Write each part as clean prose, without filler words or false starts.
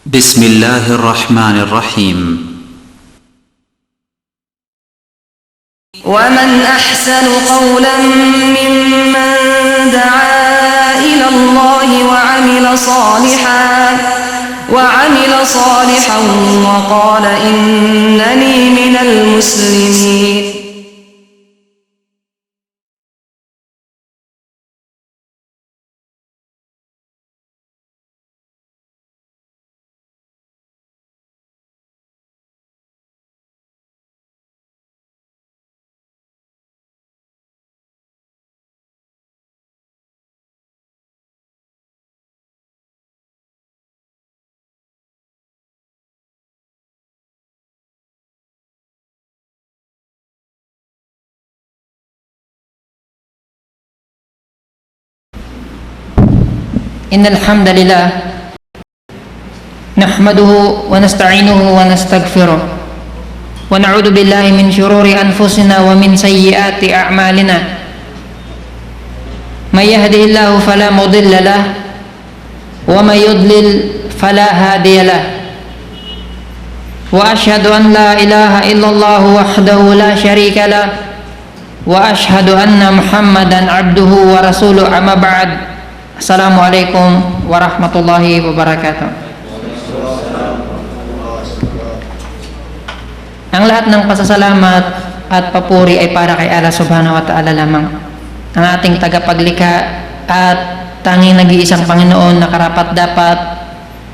بسم الله الرحمن الرحيم. ومن أحسن قولا ممن دعا إلى الله وعمل صالحا وقال إنني من المسلمين. إن الحمد لله نحمده ونستعينه ونستغفره ونعوذ بالله من شرور أنفسنا ومن سيئات أعمالنا. من يهده الله فلا مضل له ومن يضلل فلا هادي له، وأشهد أن لا إله إلا الله وحده لا شريك له، وأشهد أن محمدا عبده ورسوله. أما بعد. Assalamualaikum warahmatullahi wabarakatuh. Ang lahat ng pasasalamat at papuri ay para kay Allah subhanahu wa ta'ala lamang, ang ating tagapaglikha at tanging nag-iisang Panginoon na karapat-dapat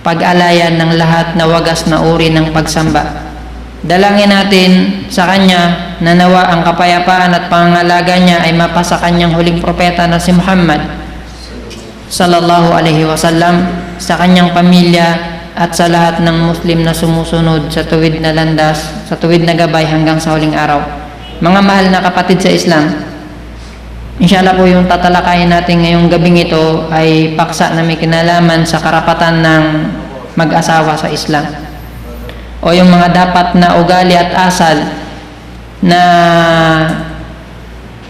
pag-alayan ng lahat na wagas na uri ng pagsamba. Dalangin natin sa Kanya na nawa ang kapayapaan at pangangalaga niya ay mapasa Kanyang huling propeta na si Muhammad sallallahu alaihi wasallam, sa kanyang pamilya at sa lahat ng Muslim na sumusunod sa tuwid na landas, sa tuwid na gabay hanggang sa huling araw. Mga mahal na kapatid sa Islam, inshallah po yung tatalakayin natin ngayong gabing ito ay paksa na may kinalaman sa karapatan ng mag-asawa sa Islam, o yung mga dapat na ugali at asal na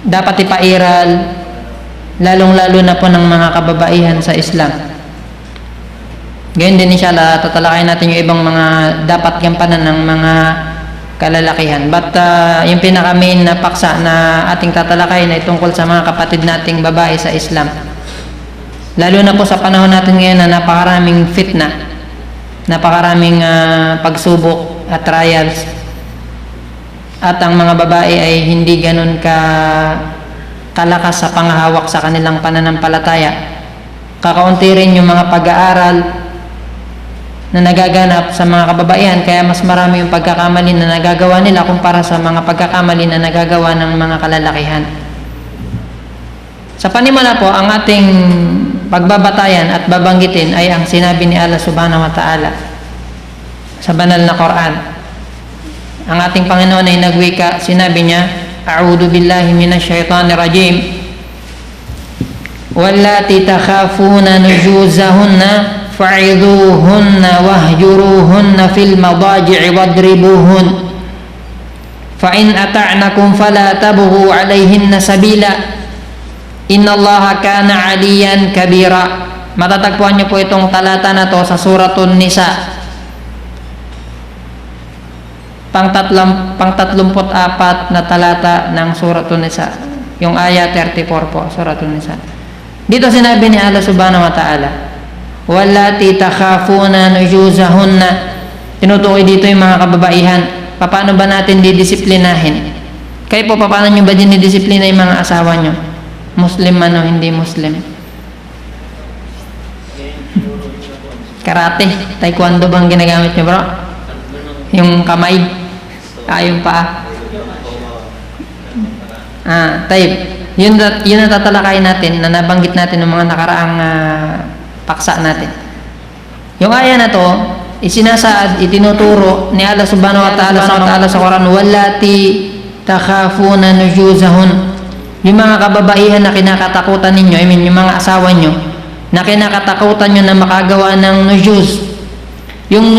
dapat ipairal, lalong-lalo na po ng mga kababaihan sa Islam. Ngayon din inshallah tatalakayin natin yung ibang mga dapat gampanan ng mga kalalakihan. But yung pinaka-main na paksa na ating tatalakayin ay tungkol sa mga kapatid nating babae sa Islam. Lalo na po sa panahon natin ngayon na napakaraming fitna, napakaraming pagsubok at trials, at ang mga babae ay hindi ganun kalakas sa panghahawak sa kanilang pananampalataya. Kakaunti rin yung mga pag-aaral na nagaganap sa mga kababaihan, kaya mas marami yung pagkakamali na nagagawa nila kumpara sa mga pagkakamali na nagagawa ng mga kalalakihan. Sa panimula po, ang ating pagbabatayan at babanggitin ay ang sinabi ni Allah subhanahu wa ta'ala sa banal na Quran. Ang ating Panginoon ay nagwika, sinabi niya, A'udhu billahi minasyaitanir rajim. Wallati takhafuna nujuzahunna fa'idhuhunna wahjuruhunna fil madaji'i wadribuhun. Fa in ata'nakum fala tabghu 'alayhinna sabila. Innallaha kana 'aliyan kabira. Matatagpuan niyo po itong talata na to sa Suratun Nisa, pang-34 na talata ng Suratun Nisa, yung aya 34 po, Suratun Nisa. Dito sinabi ni Allah subhanahu wa ta'ala, wallati takhafuna nujuzahunna. Tinutukoy dito yung mga kababaihan. Paano ba natin didisiplinahin? Kayo po, paano nyo ba dinidisiplina yung mga asawa nyo? Muslim man o hindi Muslim? Karate, taekwondo bang ginagamit nyo, bro? Yung kamay, yung paa. Tayo. Yun na tatalakayin natin, na nabanggit natin ng mga nakaraang paksa natin. Yung aya na to, isinasaad, itinuturo ni Allah subhanahu wa ta'ala sa Quran, wallati takhafuna nujuzahun. Yung mga kababaihan na kinakatakutan ninyo, yung mga asawa nyo, na kinakatakutan nyo na makagawa ng nujuz. Yung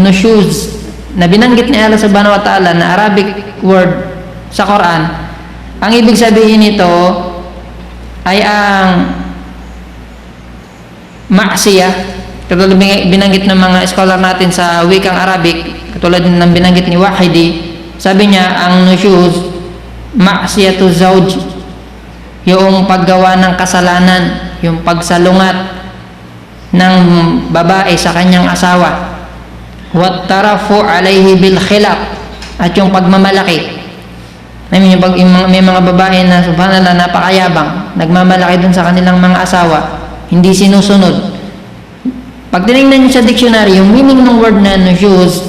nushuz na binanggit ni Allah subhanahu wa ta'ala na Arabic word sa Quran, ang ibig sabihin nito ay ang maksiyah katulad binanggit ng mga scholar natin sa wikang Arabic, katulad ng binanggit ni Wahidi, sabi niya ang nusyuz ma'siyatu zawj, yung paggawa ng kasalanan, yung pagsalungat ng babae sa kanyang asawa, wat tarafu alayhi bil khilaf, at yung pagmamalaki. May mga babae na subhanallah napakayabang, nagmamalaki dun sa kanilang mga asawa, hindi sinusunod. Pag tinignan nyo sa dictionary, yung meaning ng word na nusyuz,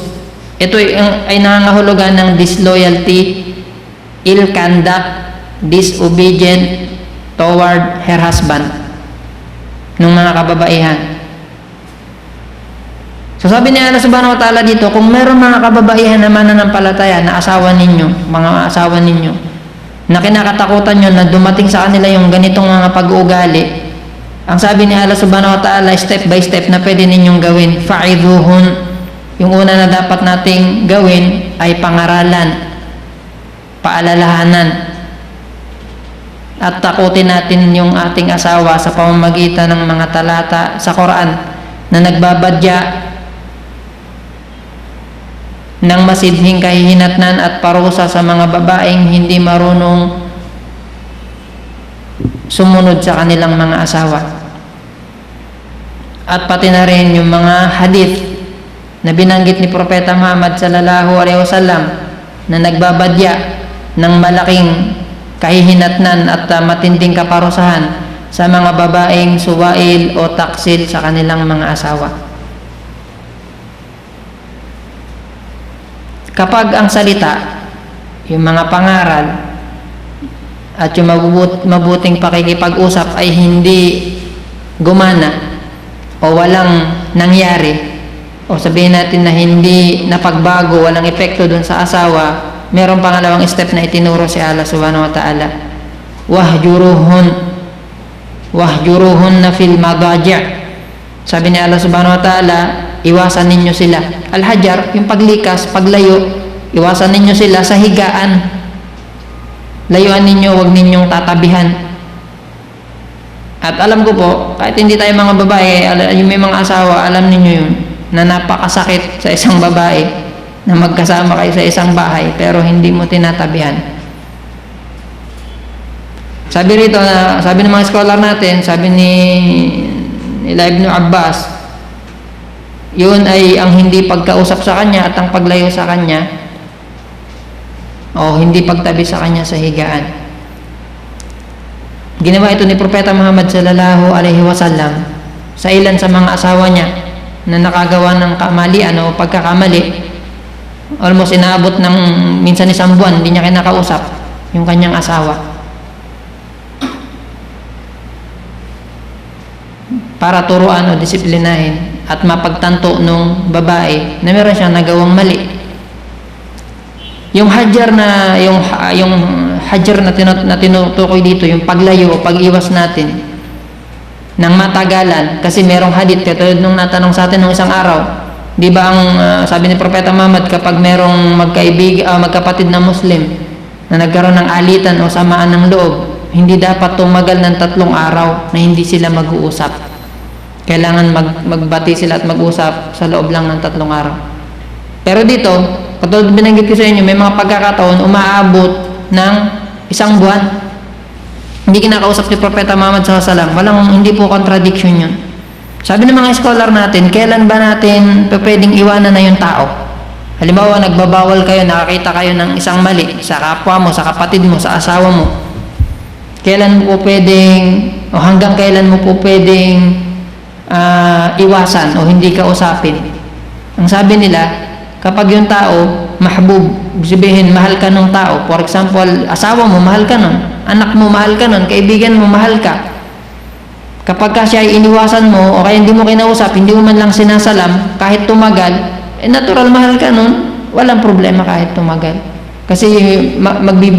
ito ay nangangahulugan ng disloyalty, ill conduct, disobedient toward her husband, ng mga kababaihan. So sabi ni Allah subhanahu wa ta'ala dito, kung meron mga kababaihan na mananampalataya na asawa ninyo, mga asawa ninyo, na kinakatakutan nyo na dumating sa kanila yung ganitong mga pag-uugali, ang sabi ni Allah subhanahu wa ta'ala, step by step na pwede ninyong gawin, fa'idhuhun. Yung una na dapat nating gawin ay pangaralan, paalalahanan, at takutin natin yung ating asawa sa pamamagitan ng mga talata sa Quran na nagbabadya ng masidhing kahihinatnan at parusa sa mga babaeng hindi marunong sumunod sa kanilang mga asawa. At pati na rin yung mga hadith na binanggit ni Propeta Muhammad sallallahu alaihi wasallam na nagbabadya ng malaking kahihinatnan at matinding kaparusahan sa mga babaeng suwail o taksil sa kanilang mga asawa. Kapag ang salita, yung mga pangaral at yung mabuting pakikipag-usap ay hindi gumana o walang nangyari, o sabihin natin na hindi napagbago, walang epekto dun sa asawa, merong pangalawang step na itinuro si Allah subhanahu wa ta'ala. Wahjuruhun na fil madaji'. Sabi ni Allah subhanahu wa ta'ala, iwasan ninyo sila. Al-hajar, yung paglikas, paglayo, iwasan ninyo sila sa higaan. Layuan ninyo, huwag ninyong tatabihan. At alam ko po, kahit hindi tayo mga babae, yung may mga asawa, alam ninyo yun, na napakasakit sa isang babae na magkasama kayo sa isang bahay pero hindi mo tinatabihan. Sabi rito, sabi ng mga scholar natin, sabi ni Ibn Abbas, yun ay ang hindi pagkausap sa kanya at ang paglayo sa kanya o hindi pagtabi sa kanya sa higaan. Ginawa ito ni Propeta Muhammad sallallahu alaihi wasallam sa ilan sa mga asawa niya na nakagawa ng kamalian o pagkakamali. Almost inaabot ng minsan isang buwan hindi niya kinakausap yung kanyang asawa para turuan o disiplinahin at mapagtanto nung babae na meron siyang nagawang mali. Yung hajar na tinutukoy dito, yung paglayo o pag-iwas natin ng matagalan, kasi merong hadith katulad nung natanong sa atin nung isang araw, di ba ang sabi ni Propeta Muhammad, kapag merong magkapatid na Muslim na nagkaroon ng alitan o samaan ng loob, hindi dapat tumagal ng 3 araw na hindi sila mag-uusap. Kailangan magbati sila at mag-usap sa loob lang ng 3 araw. Pero dito, katulad binanggit ko sa inyo, may mga pagkakataon umaabot ng 1 buwan hindi kinakausap ni Propeta Muhammad SAW. Hindi po contradiction yun. Sabi ng mga scholar natin, kailan ba natin pwedeng iwanan na yung tao? Halimbawa, nagbabawal kayo, nakakita kayo ng isang mali sa kapwa mo, sa kapatid mo, sa asawa mo. Kailan mo po pwedeng, o hanggang kailan mo po pwedeng iwasan o hindi kausapin? Ang sabi nila, kapag yung tao, mahbub, sabihin, mahal ka ng tao. For example, asawa mo, mahal ka nun. Anak mo, mahal ka nun. Kaibigan mo, mahal ka. Kapag ka siya ay iniwasan mo o kaya hindi mo kinausap, hindi mo man lang sinasalam, kahit tumagal, natural mahal ka nun, walang problema kahit tumagal. Kasi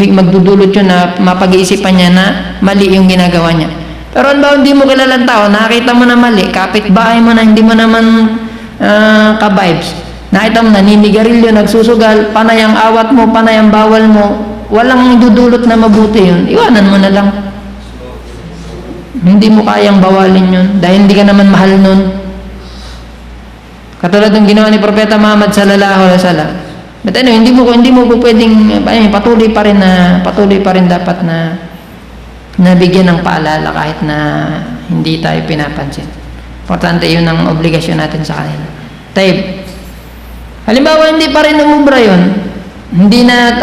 magdudulot yun na mapag-iisipan niya na mali yung ginagawa niya. Pero ba hindi mo kilalang tao, nakita mo na mali, kapitbahay mo na, hindi mo naman ka-vibes, nakita mo na ninigarilyo, nagsusugal, panay ang awat mo, panay ang bawal mo, walang dudulot na mabuti yun, iwanan mo na lang. Hindi mo kayang bawalin yun dahil hindi ka naman mahal nun. Katulad ng ginawa ni Propeta Muhammad sallallahu alaihi wasallam. But hindi mo po pwedeng patuloy pa rin dapat na nabigyan ng paalala kahit na hindi tayo pinapansin. Importante yun ang obligasyon natin sa kanila. Taib. Halimbawa, hindi pa rin umubra yun. Hindi na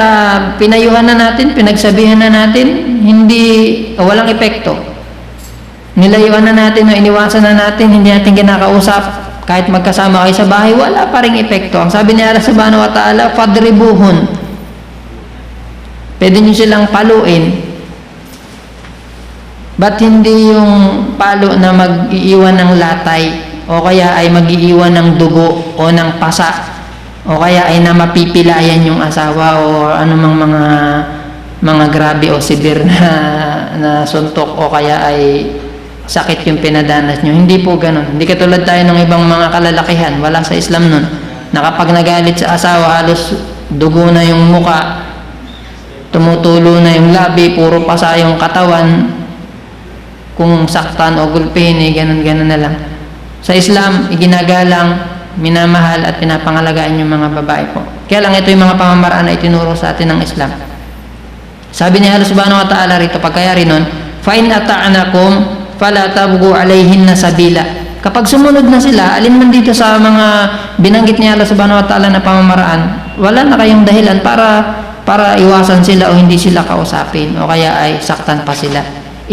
pinayuhan na natin, pinagsabihan na natin, walang epekto. Nilayuan na natin o iniwasan na natin, hindi natin kinakausap. Kahit magkasama kayo sa bahay, wala pa ring epekto. Ang sabi ni Allah subhanahu wa ta'ala, fadribuhun. Pwede nyo silang paluin. Ba't hindi yung palo na mag-iiwan ng latay o kaya ay mag-iiwan ng dugo o ng pasa o kaya ay na mapipilayan yung asawa o anumang mga grabe o severe na suntok o kaya ay sakit yung pinadanas nyo. Hindi po ganun. Hindi katulad tayo ng ibang mga kalalakihan. Wala sa Islam nun. Na kapag nagalit sa asawa, halos dugo na yung muka, tumutulo na yung labi, puro pasa yung katawan. Kung saktan o gulpihin, ganun-ganun na lang. Sa Islam, iginagalang, minamahal at pinapangalagaan yung mga babae po. Kaya lang ito yung mga pamamaraan na itinuro sa atin ng Islam. Sabi ni Allah subhanahu wa ta'ala rito, pagkayari nun, فَإِنْ أَطَعْنَكُمْ fala tabghu alayhin na sabila. Kapag sumunod na sila, alin man dito sa mga binanggit ni Allah subhanahu wa ta'ala na pamamaraan, wala na kayong dahilan para iwasan sila o hindi sila kausapin o kaya ay saktan pa sila.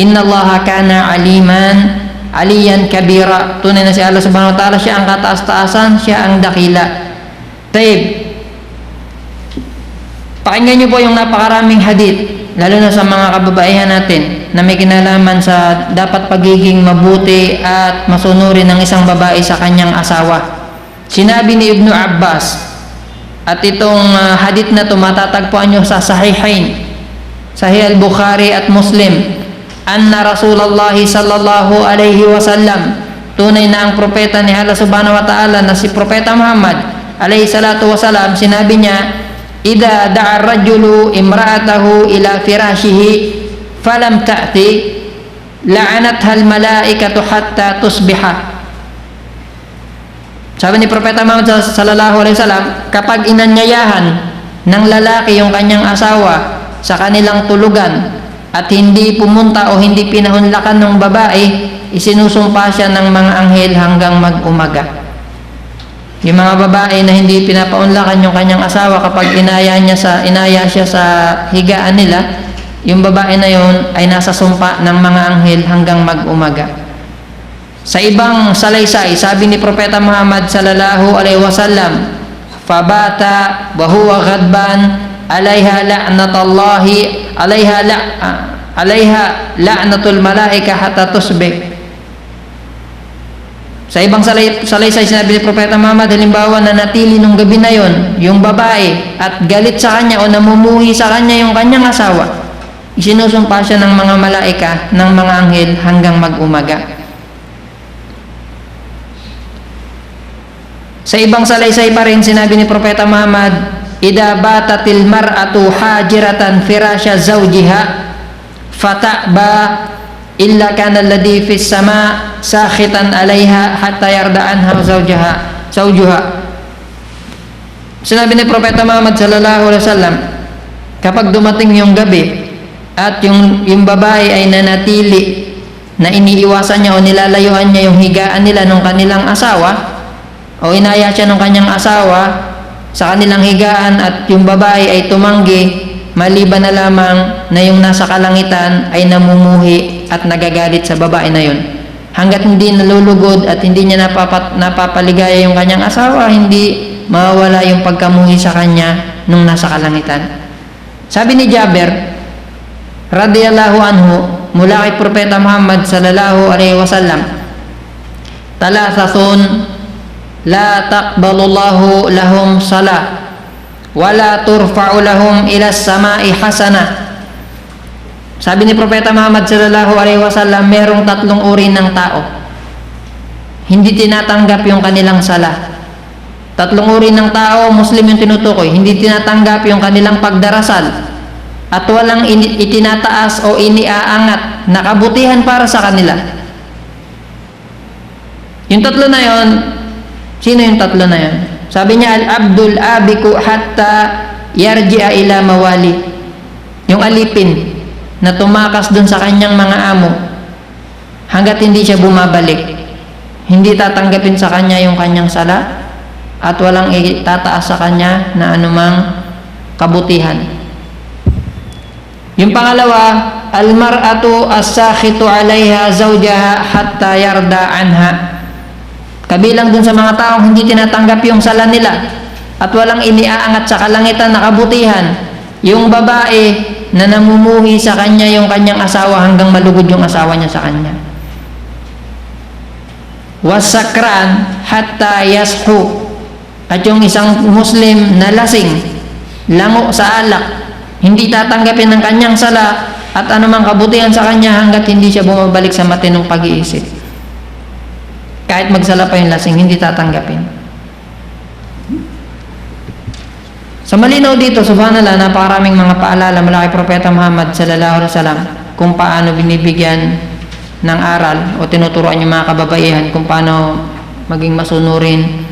Inna Allaha kana aliyan kabira. Tunay na si Allah subhanahu wa ta'ala, siya ang kataas-taasan, siya ang dakila. Taib. Pakinggan niyo po yung napakaraming hadith, lalo na sa mga kababaihan natin na may kinalaman sa dapat pagiging mabuti at masunurin ng isang babae sa kanyang asawa. Sinabi ni Ibnu Abbas, at itong hadith na ito matatagpuan nyo sa Sahihain, Sahih al-Bukhari at Muslim, anna Rasulullah sallallahu alaihi wasallam, tunay na ang propeta ni Allah subhanahu wa ta'ala na si Propeta Muhammad alaihi salatu wasalam, sinabi niya, idza da'a ar-rajulu imra'atahu ila firashihi falam ta'ti la'anatha al-malaikatu hatta tusbiha. Sabi ni Propeta Muhammad sallallahu alaihi wasallam, kapag inanyayahan ng lalaki yung kanyang asawa sa kanilang tulugan at hindi pumunta o hindi pinahunlakan ng babae, isinusumpa siya ng mga anghel hanggang mag-umaga. Yung mga babae na hindi pinapaunlakan yung kanyang asawa, kapag inaya siya sa higaan nila, yung babae na yun ay nasa sumpa ng mga anghel hanggang mag-umaga. Sa ibang salaysay, sabi ni Propeta Muhammad sallallahu alaihi wasallam, fabata wa huwa ghadban alaiha la'natul malaika hatta tusbih. Sa ibang salaysay, sinabi ni Propeta Muhammad, halimbawa na natili nung gabi na yon yung babae at galit sa kanya o namumuhi sa kanya yung kanyang asawa, isinusumpa siya ng mga malaika, ng mga anghel hanggang mag-umaga. Sa ibang salaysay pa rin, sinabi ni Propeta Muhammad, idza batatil mar'atu hajiratan firasha zawjiha fata'ba illa kana alladhi fis sama sakhitan 'alayha hatta yarda'anha zawjuha. Sinabi ni Propeta Muhammad sallallahu alaihi wasallam, kapag dumating yung gabi at yung babae ay nanatili na iniiwasan niya o nilalayuan niya yung higaan nila ng kanilang asawa, o inaya siya ng kanyang asawa sa kanilang higaan at yung babae ay tumanggi, maliban na lamang na yung nasa kalangitan ay namumuhi at nagagalit sa babae na yun. Hanggat hindi nalulugod at hindi niya napapaligaya yung kanyang asawa, hindi mawawala yung pagkamuhi sa kanya nung nasa kalangitan. Sabi ni Jabir radiyallahu anhu, mula kay Propeta Muhammad sallallahu alaihi wasallam, talathathun la taqbalullahu lahum salah wala turfa'u lahum ila samai hasana. Sabi ni Propeta Muhammad sallallahu alaihi wasallam, merong tatlong uri ng tao hindi tinatanggap yung kanilang sala. Tatlong uri ng tao, Muslim yung tinutukoy, hindi tinatanggap yung kanilang pagdarasal at walang itinataas o iniaangat na kabutihan para sa kanila. Yung tatlo na yon, Sino yung tatlo na yan? Sabi niya, al-abdul abiku hatta yarji'a ila mawali. Yung alipin na tumakas dun sa kanyang mga amo hanggat hindi siya bumabalik. Hindi tatanggapin sa kanya yung kanyang sala at walang itataas sa kanya na anumang kabutihan. Yung pangalawa, al-mar'atu as-sakhitu 'alayha zawjaha hatta yarda anha. Kabilang dun sa mga taong hindi tinatanggap yung sala nila at walang iniaangat sa kalangitan na kabutihan, yung babae na namumuhi sa kanya yung kanyang asawa hanggang malugod yung asawa niya sa kanya. Wasakran hatta yashu. At yung isang Muslim na lasing, lango sa alak, hindi tatanggapin ng kanyang sala at anumang kabutihan sa kanya hanggat hindi siya bumabalik sa matinong pag-iisip. Kahit magsala pa yung lasing, hindi tatanggapin. Sa malinaw dito, subhanallah, napakaraming mga paalala mula kay Propeta Muhammad sallallahu alaihi wasallam kung paano binibigyan ng aral o tinuturuan yung mga kababaihan kung paano maging masunurin,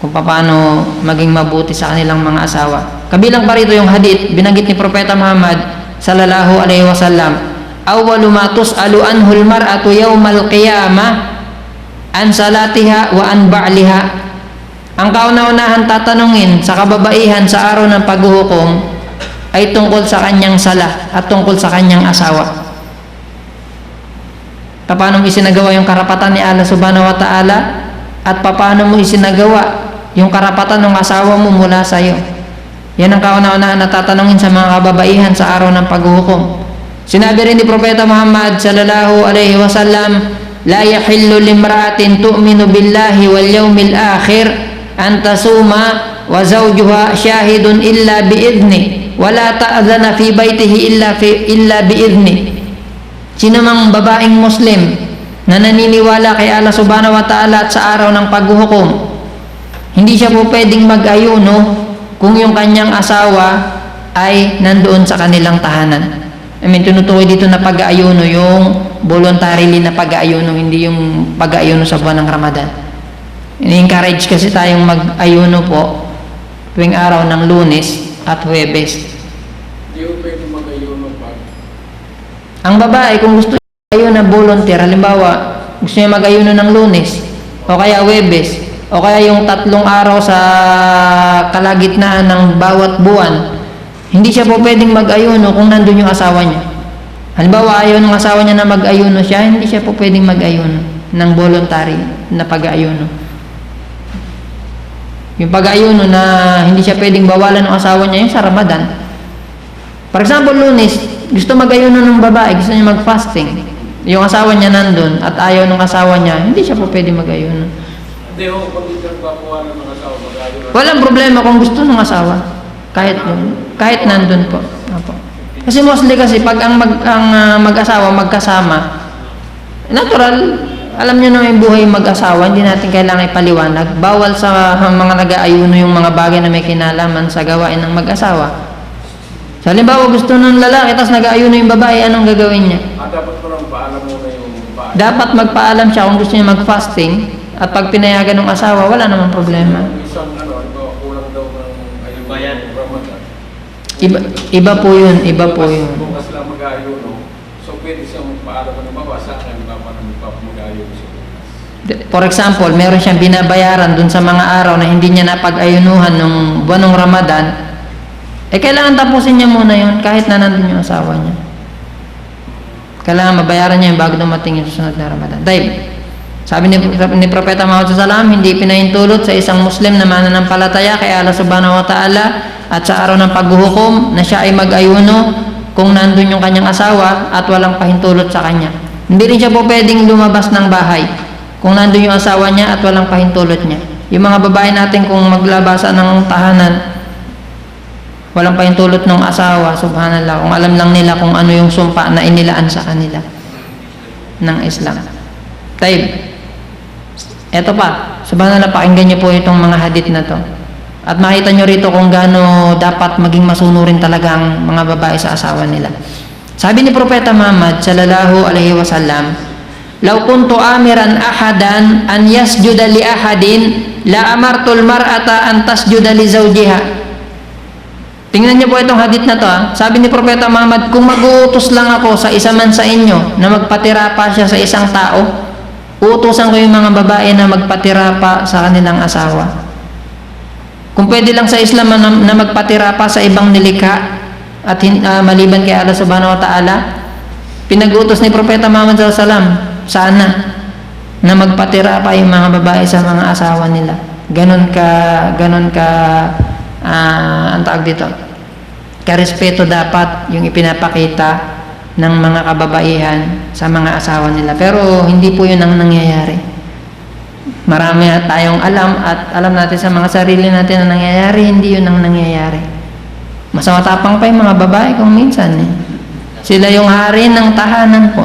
kung paano maging mabuti sa kanilang mga asawa. Kabilang pa rito yung hadith, binanggit ni Propeta Muhammad sallallahu alaihi wasallam, awwalu ma tus'alu anhu al-mar'atu yawmal qiyamah an salatiha wa an ba'liha. Ang kauna-unahan tatanungin sa kababaihan sa araw ng paghuhukom ay tungkol sa kanyang sala at tungkol sa kanyang asawa. Paano mo isinagawa yung karapatan ni Allah subhanahu wa ta'ala at paano mo isinagawa yung karapatan ng asawa mo mula sa iyo. Yan ang kauna-unahan na tatanungin sa mga kababaihan sa araw ng paghuhukom. Sinabi rin ni Propeta Muhammad sallallahu alaihi wasallam, la yahillu limra'atin tu'minu billahi wal yawmil akhir an tasuma wa zawjuha shahidun illa biidni wa la ta'dhana fi baytihi illa biidni. Sino mang babaeng Muslim na naniniwala kay Allah subhanahu wa ta'ala at sa araw ng paghuhukom, hindi siya po pwedeng mag-ayuno kung yung kanyang asawa ay nandoon sa kanilang tahanan. Tinutukoy dito na pag-aayuno yung voluntarily na pag-aayuno, hindi yung pag-aayuno sa buwan ng Ramadan. Ini-encourage kasi tayong mag-ayuno po tuwing araw ng Lunes at Huwebes. Hindi ko pwede mag-ayuno pa. Ang babae, kung gusto niya ayuno na volunteer, halimbawa gusto niya mag-ayuno ng Lunes o kaya Huwebes o kaya yung 3 araw sa kalagitnaan ng bawat buwan, hindi siya po pwedeng mag-ayuno kung nandun yung asawa niya. Halimbawa, ayaw ng asawa niya na mag-ayuno siya, hindi siya po pwedeng mag-ayuno ng voluntary na pag-ayuno. Yung pag-ayuno na hindi siya pwedeng bawalan ng asawa niya, yung sa Ramadan. For example, Lunes, gusto mag-ayuno ng babae, gusto niya mag-fasting. Yung asawa niya nandun at ayaw ng asawa niya, hindi siya po pwedeng mag-ayuno. Hindi ho, pag hindi nagpapawalan ng asawa, mag-ayuno. Walang problema kung gusto ng asawa. Kahit nandun po. Apo. Kasi mostly kasi pag ang mag-asawa magkasama, natural, alam niyo na yung buhay mag-asawa, hindi natin kailangan ipaliwanag. Bawal sa mga nag-aayuno yung mga bagay na may kinalaman sa gawain ng mag-asawa. So, halimbawa gusto ng lalaki tapos nag-aayuno yung babae, anong gagawin niya? Dapat mo lang paalam muna yung babae. Dapat magpaalam siya kung gusto niya mag-fasting at pag pinayagan ng asawa, wala namang problema. Isang kulang daw ng ayubayan Ramadan. Iba po yun. Bukas lang mag-ayuno, so pwede siyang paalam ng babae sa akin, mag-ayuno siya bukas. For example, meron siyang binabayaran dun sa mga araw na hindi niya napag-ayunuhan nung buwanong Ramadan, kailangan tapusin niya muna yun kahit na nandun yung asawa niya. Kailangan mabayaran niya yung bago dumating yung susunod na Ramadan. Dahil, sabi ni Propeta Muhammad SAW, hindi pinahintulot sa isang Muslim na mananampalataya kay Allah subhanahu wa ta'ala at sa araw ng paghuhukom na siya ay mag-ayuno kung nandun yung kanyang asawa at walang pahintulot sa kanya. Hindi rin siya po pwedeng lumabas ng bahay kung nandun yung asawa niya at walang pahintulot niya. Yung mga babae natin kung maglabasan ng tahanan, walang pahintulot ng asawa, subhanallah, kung alam lang nila kung ano yung sumpa na inilaan sa kanila ng Islam. Taib. Eto pa, subhanallah, pakinggan niyo po itong mga hadith na to. At makita niyo rito kung gaano dapat maging masunurin talaga ang mga babae sa asawa nila. Sabi ni Propeta Muhammad sallallahu alaihi wasallam, "Law kuntu amiran ahadan an yasjuda li ahadin la amartul mar'ata an tasjuda li zawjiha. Tingnan niyo po itong hadith na to. Sabi ni Propeta Muhammad, kung mag-uutos lang ako sa isa man sa inyo na magpatira pa siya sa isang tao, uutusan ko yung mga babae na magpatira pa sa kanilang asawa. Kung pwede lang sa Islam na magpatira pa sa ibang nilikha at maliban kay Allah subhanahu wa ta'ala, pinag-utos ni Propeta Muhammad sallallahu alaihi wasallam sana na magpatira pa yung mga babae sa mga asawa nila. Ganon ka ang tawag dito, karespeto dapat yung ipinapakita ng mga kababaihan sa mga asawa nila. Pero hindi po yun ang nangyayari. Marami tayong alam at alam natin sa mga sarili natin na nangyayari, hindi yun ang nangyayari. Mas matapang pa yung mga babae kung minsan sila yung hari ng tahanan po.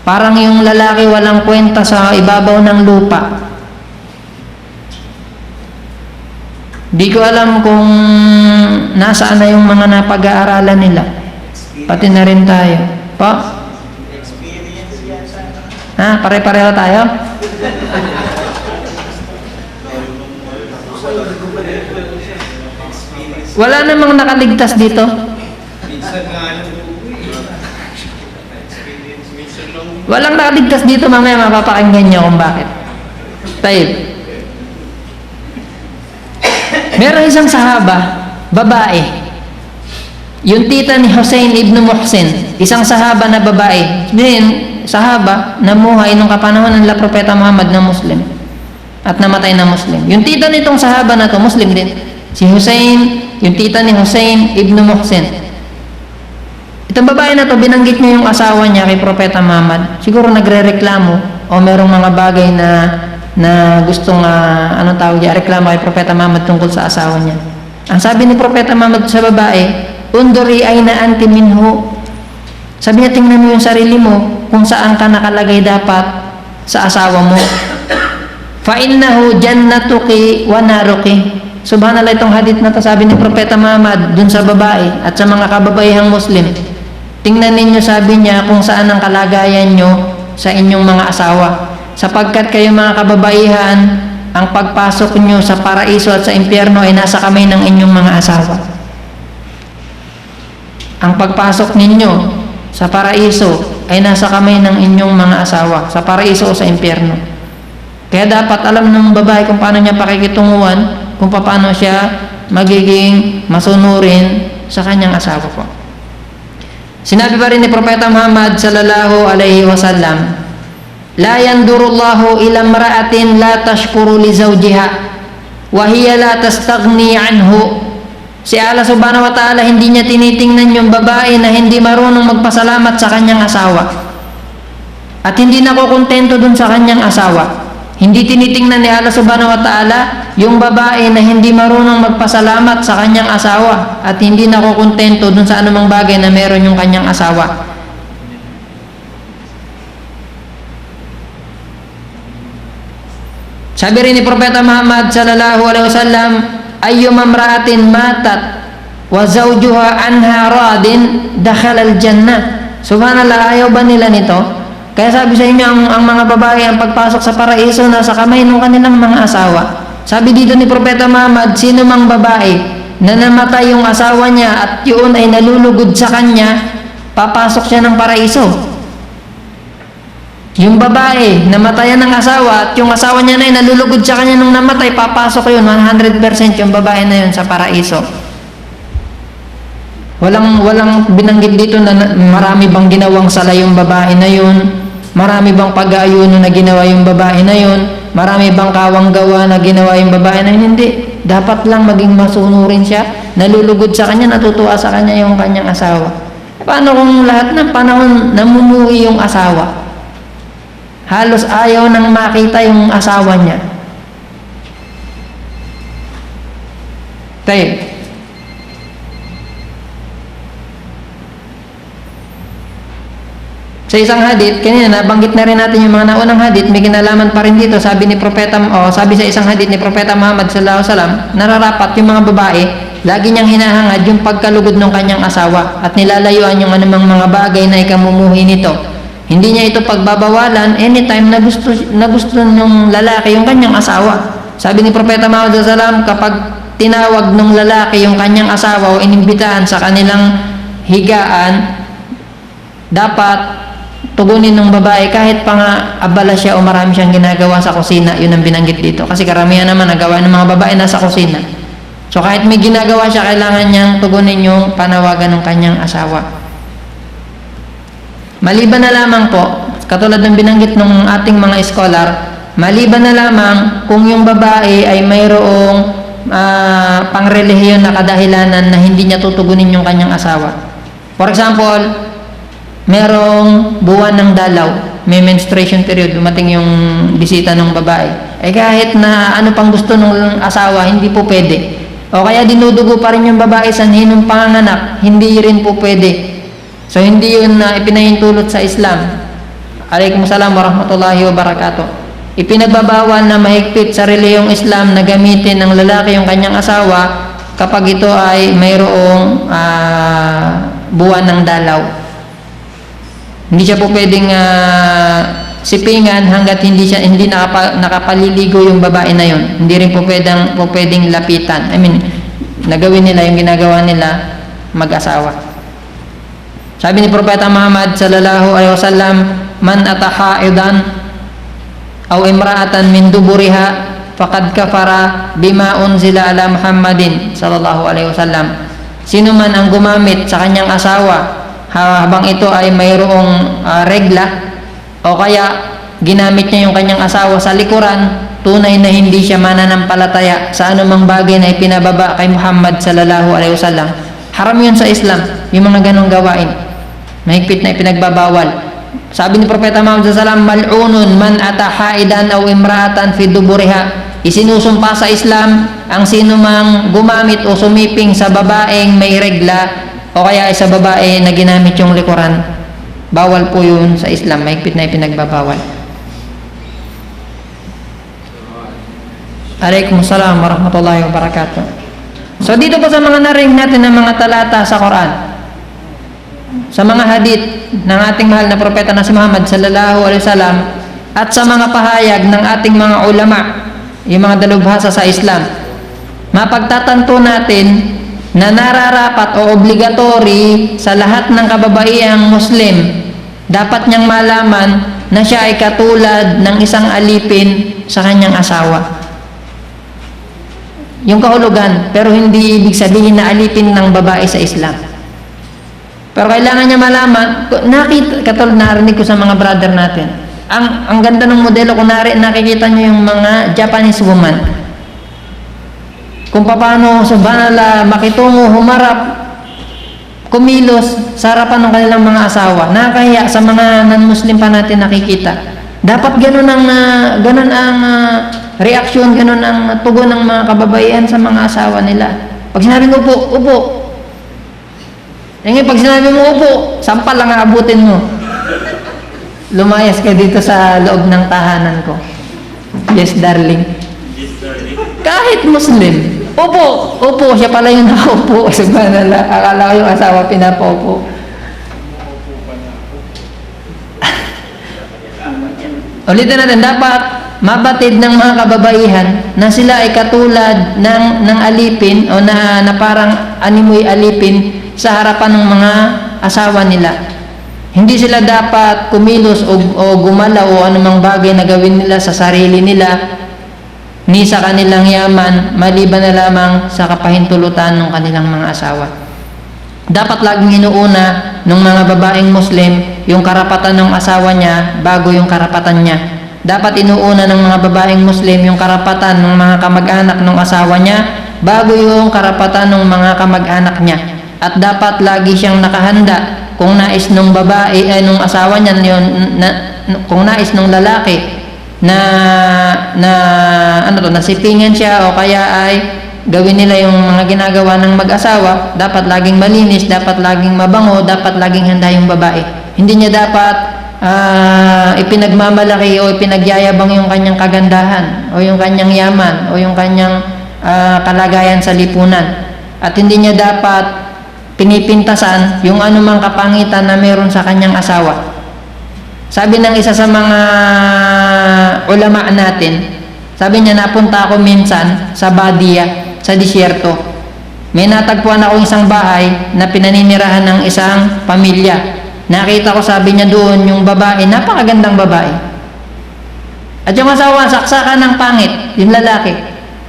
Parang yung lalaki walang kwenta sa ibabaw ng lupa. Di ko alam kung nasaan na yung mga napag-aaralan nila. Pati na rin tayo. Po? Ha? Pare-pareho tayo? Wala namang nakaligtas dito. Walang nakaligtas dito, mamaya mapapakinggan nyo kung bakit. Tayo. Meron isang sahaba, babae. Yung tita ni Hussein ibn Muhsin, isang sahaba na babae. Din, sahaba, namuhay nung kapanahon ng Propeta Muhammad na Muslim. At namatay na Muslim. Yung tita nitong sahaba na to, Muslim din. Si Hussein, yung tita ni Hussein ibn Muhsin. Itong babae na to, binanggit niya yung asawa niya kay Propeta Muhammad. Siguro nagre-reklamo o merong mga bagay na gustong anong tawag niya, reklamo kay Propeta Muhammad tungkol sa asawa niya. Ang sabi ni Propeta Muhammad sa babae, unduri ayna anti minhu. Sabi niya, tingnan mo yung sarili mo kung saan ka nakalagay dapat sa asawa mo. Fa innahu jannatuki wa naruki. Subhanallah, itong hadith na to, sabi ni Propeta Muhammad dun sa babae at sa mga kababaihang Muslim. Tingnan ninyo, sabi niya, kung saan ang kalagayan nyo sa inyong mga asawa. Sapagkat kayo mga kababaihan, ang pagpasok nyo sa paraiso at sa impyerno ay nasa kamay ng inyong mga asawa. Ang pagpasok ninyo sa paraiso ay nasa kamay ng inyong mga asawa, sa paraiso o sa impyerno. Kaya dapat alam ng babae kung paano niya pakikitunguhan, kung paano siya magiging masunurin sa kanyang asawa po. Sinabi pa rin ni Propeta Muhammad sallallahu alaihi wasallam, la yandurullahu ila imra'atin la tashkuru li zawjiha wa hiya la tastaghni anhu. Si Allah subhanahu wa ta'ala hindi niya tinitingnan yung babae na hindi marunong magpasalamat sa kanyang asawa at hindi nakokontento dun sa kanyang asawa. Hindi tinitingnan ni Allah subhanahu wa ta'ala yung babae na hindi marunong magpasalamat sa kanyang asawa at hindi nakokontento dun sa anumang bagay na meron yung kanyang asawa. Sabi rin ni Propeta Muhammad sallallahu alaihi wasallam, ayyuma imra'atin matat wa zawjuha anha radin dakhala al-jannah. Subhanallah, ayaw ba nila nito? Kaya sabi sa inyo, ang mga babae, ang pagpasok sa paraiso nasa kamay ng kanilang mga asawa. Sabi dito ni Propeta Muhammad, sino mang babae na namatay yung asawa niya at yun ay nalulugod sa kanya, papasok siya ng paraiso. Yung babae, namatayan ng asawa at yung asawa niya na ay nalulugod sa kanya nung namatay, papasok yun, 100% yung babae na yun sa paraiso. Walang binanggit dito na marami bang ginawang sala yung babae na yun, marami bang pag-aayuno na ginawa yung babae na yun, marami bang kawang gawa na ginawa yung babae na yun. Hindi. Dapat lang maging masunurin siya, nalulugod sa kanya, natutuwa sa kanya yung kanyang asawa. Paano kung lahat ng panahon namumuhi yung asawa? Halos ayaw nang makita yung asawa niya. Tayo. Sa isang hadith, kanina nabanggit na rin natin yung mga naunang hadith, may kinalaman pa rin dito. Sabi sa isang hadith ni Propeta Muhammad sallallahu alaihi wasallam, nararapat yung mga babae, lagi niyang hinahangad yung pagkalugod ng kanyang asawa at nilalayuan yung anumang mga bagay na ikamumuhi nito. Hindi niya ito pagbabawalan anytime na gusto ng lalaki yung kanyang asawa. Sabi ni Propeta Muhammad SAW, kapag tinawag ng lalaki yung kanyang asawa o inimbitahan sa kanilang higaan, dapat tugunin ng babae kahit pa nga abala siya o marami siyang ginagawa sa kusina. Yun ang binanggit dito. Kasi karamihan naman nagawa ng mga babae nasa kusina. So kahit may ginagawa siya, kailangan niyang tugunin yung panawagan ng kanyang asawa. Maliban na lamang po, katulad ng binanggit ng ating mga scholar, maliban na lamang kung yung babae ay mayroong pangrelihiyon na kadahilanan na hindi niya tutugunin yung kanyang asawa. For example, merong buwan ng dalaw, may menstruation period, dumating yung bisita ng babae. Kahit na ano pang gusto ng asawa, hindi po pwede. O kaya dinudugo pa rin yung babae sa hinong panganganak, hindi rin po pwede. So hindi yun na ipinahintulot sa Islam. Waalaikumsalam warahmatullahi wabarakatuh. Ipinagbabawal na mahigpit sa relihiyong Islam na gamitin ng lalaki yung kanyang asawa kapag ito ay mayroong buwan ng dalaw. Hindi siya po pwedeng sipingan hanggat hindi nakapaliligo yung babae na yon. Hindi rin po pwedeng lapitan. Nagawin nila yung ginagawa nila mag-asawa. Sabi ni Propeta Muhammad sallallahu alaihi wasallam, man atahaidan aw imra'atan min duburiha faqad kafara bima unzila ala Muhammadin sallallahu alaihi wasallam. Sino man ang gumamit sa kanyang asawa habang ito ay mayroong regla o kaya ginamit niya yung kanyang asawa sa likuran, tunay na hindi siya mananampalataya sa anumang bagay na ipinababa kay Muhammad sallallahu alaihi wasallam. Haram yun sa Islam, yung mga ganong gawain. Mahigpit na ipinagbabawal. Sabi ni Propeta Muhammad sallallahu alaihi wasallam, mal'unun man atahaidan aw imra'atan fi duburiha. Isinusumpa sa Islam ang sino mang gumamit o sumiping sa babaeng may regla o kaya sa babae na ginamit yung likuran. Bawal po yun sa Islam. Mahigpit na ipinagbabawal. Waalaikumsalam warahmatullahi wabarakatuh. So dito po sa mga narinig natin ng mga talata sa Quran, sa mga hadith ng ating mahal na propeta na si Muhammad sallallahu alaihi wasallam, at sa mga pahayag ng ating mga ulama, yung mga dalubhasa sa Islam, mapagtatanto natin na nararapat o obligatory sa lahat ng kababaihang Muslim, dapat niyang malaman na siya ay katulad ng isang alipin sa kanyang asawa. Yung kahulugan, pero hindi ibig sabihin na alipin ng babae sa Islam. Pero kailangan niya malaman, katulad narinig ko sa mga brother natin, ang ganda ng modelo, kung nakikita niyo yung mga Japanese woman, kung paano subhanallah makitungo, humarap, kumilos sa harapan ng kanilang mga asawa. Nakakahiya sa mga non-Muslim pa natin nakikita. Dapat ganun ang reaksyon, ganun ang tugon ng mga kababaihan sa mga asawa nila. Pag sinabi mo upo, upo. Pag sinabi mo upo, sampal lang aabutin mo. Lumayas ka dito sa loob ng tahanan ko. Yes, darling. Kahit Muslim, upo, upo, siya pala yung nakaupo. Subhanallah, akala ko yung asawa pinapaupo. Ulitin natin, dapat mabatid ng mga kababaihan na sila ay katulad ng alipin o na parang animoy alipin sa harapan ng mga asawa nila. Hindi sila dapat kumilos o gumalaw o anumang bagay na gawin nila sa sarili nila ni sa kanilang yaman, maliban na lamang sa kapahintulutan ng kanilang mga asawa. Dapat laging inuuna ng mga babaeng Muslim yung karapatan ng asawa niya bago yung karapatan niya. Dapat inuuna ng mga babaeng Muslim yung karapatan ng mga kamag-anak ng asawa niya bago yung karapatan ng mga kamag-anak niya. At dapat lagi siyang nakahanda kung nais ng babae ay nung asawa niya kung nais ng lalaki nasipingan siya o kaya ay gawin nila yung mga ginagawa ng mag-asawa, dapat laging malinis, dapat laging mabango, dapat laging handa yung babae. Hindi niya dapat ipinagmamalaki o ipinagyayabang yung kanyang kagandahan o yung kanyang yaman o yung kanyang kalagayan sa lipunan. At hindi niya dapat pinipintasan yung anumang kapangitan na meron sa kanyang asawa. Sabi ng isa sa mga ulama natin, Sabi niya, napunta ako minsan sa Badia, sa disyerto. May natagpuan ako isang bahay na pinaninirahan ng isang pamilya. Nakita ko, sabi niya doon, yung babae, napakagandang babae. At yung asawa, saksakan ng pangit, yung lalaki.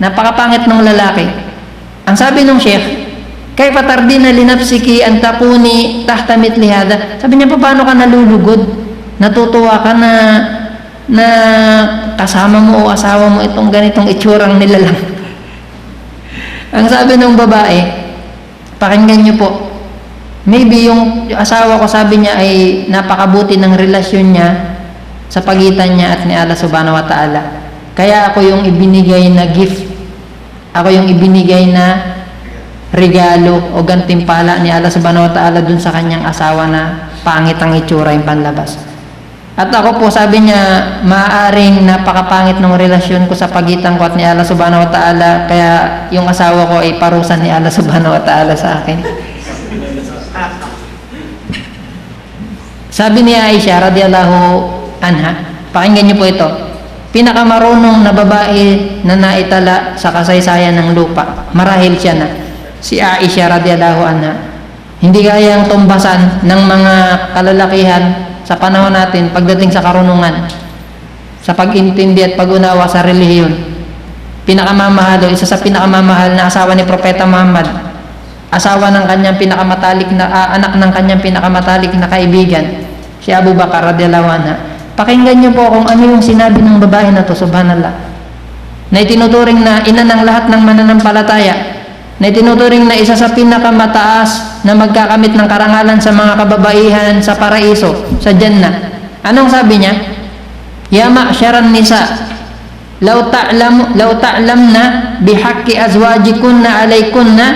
Napakapangit ng lalaki. Ang sabi ng sheikh, kay patardina linapsiki ang takuni tahta mitlihada. Sabi niya, paano ka nalulugod? Natutuwa ka na kasama mo o asawa mo itong ganitong itsurang nilalang. Ang sabi ng babae, pakinggan niyo po, maybe yung asawa ko, sabi niya, ay napakabuti ng relasyon niya sa pagitan niya at ni Allah subhanahu wa ta'ala. Kaya ako yung ibinigay na gift, ako yung ibinigay na regalo o gantimpala ni Allah subhanahu wa ta'ala dun sa kanyang asawa na pangit ang itsura, yung panlabas. At ako po, sabi niya, maaaring napakapangit ng relasyon ko sa pagitan ko at ni Allah subhanahu wa ta'ala, kaya yung asawa ko ay parusan ni Allah subhanahu wa ta'ala sa akin. Sabi ni Aisha radhiyallahu anha, pakinggan niyo po ito, pinakamarunong na babae na naitala sa kasaysayan ng lupa, marahil siya na, si Aisha radhiyallahu anha. Hindi kayang tumbasan ng mga kalalakihan sa panahon natin pagdating sa karunungan, sa pag-intindi at pag-unawa sa relihiyon. Pinakamamahal, isa sa pinakamamahal na asawa ni Propeta Muhammad, asawa ng kanyang pinakamatalik na anak ng kanyang pinakamatalik na kaibigan, si Abu Bakar radhiyallahu anha. Pakinggan niyo po kung ano yung sinabi ng babae na to, subhanallah, na itinuturing na ina ng lahat ng mananampalataya, na itinuturing na isa sa pinakamataas na magkakamit ng karangalan sa mga kababaihan sa paraiso, sa Jannah. Anong sabi niya? Ya ma'syaran nisa, law ta'lamna bihaqqi azwajikunna alaykunna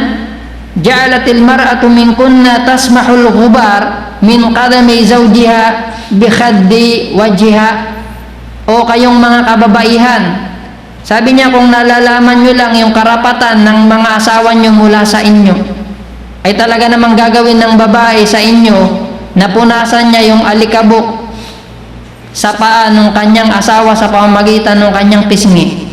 ja'alatil mar'atu minkunna tasmahul ghubar min qadami zawjiha bi khaddi wajhiha. O kayong mga kababaihan, sabi niya, kung nalalaman nyo lang yung karapatan ng mga asawa nyo mula sa inyo, ay talaga namang gagawin ng babae sa inyo na punasan niya yung alikabok sa paa ng kanyang asawa sa pamamagitan ng kanyang pisngi.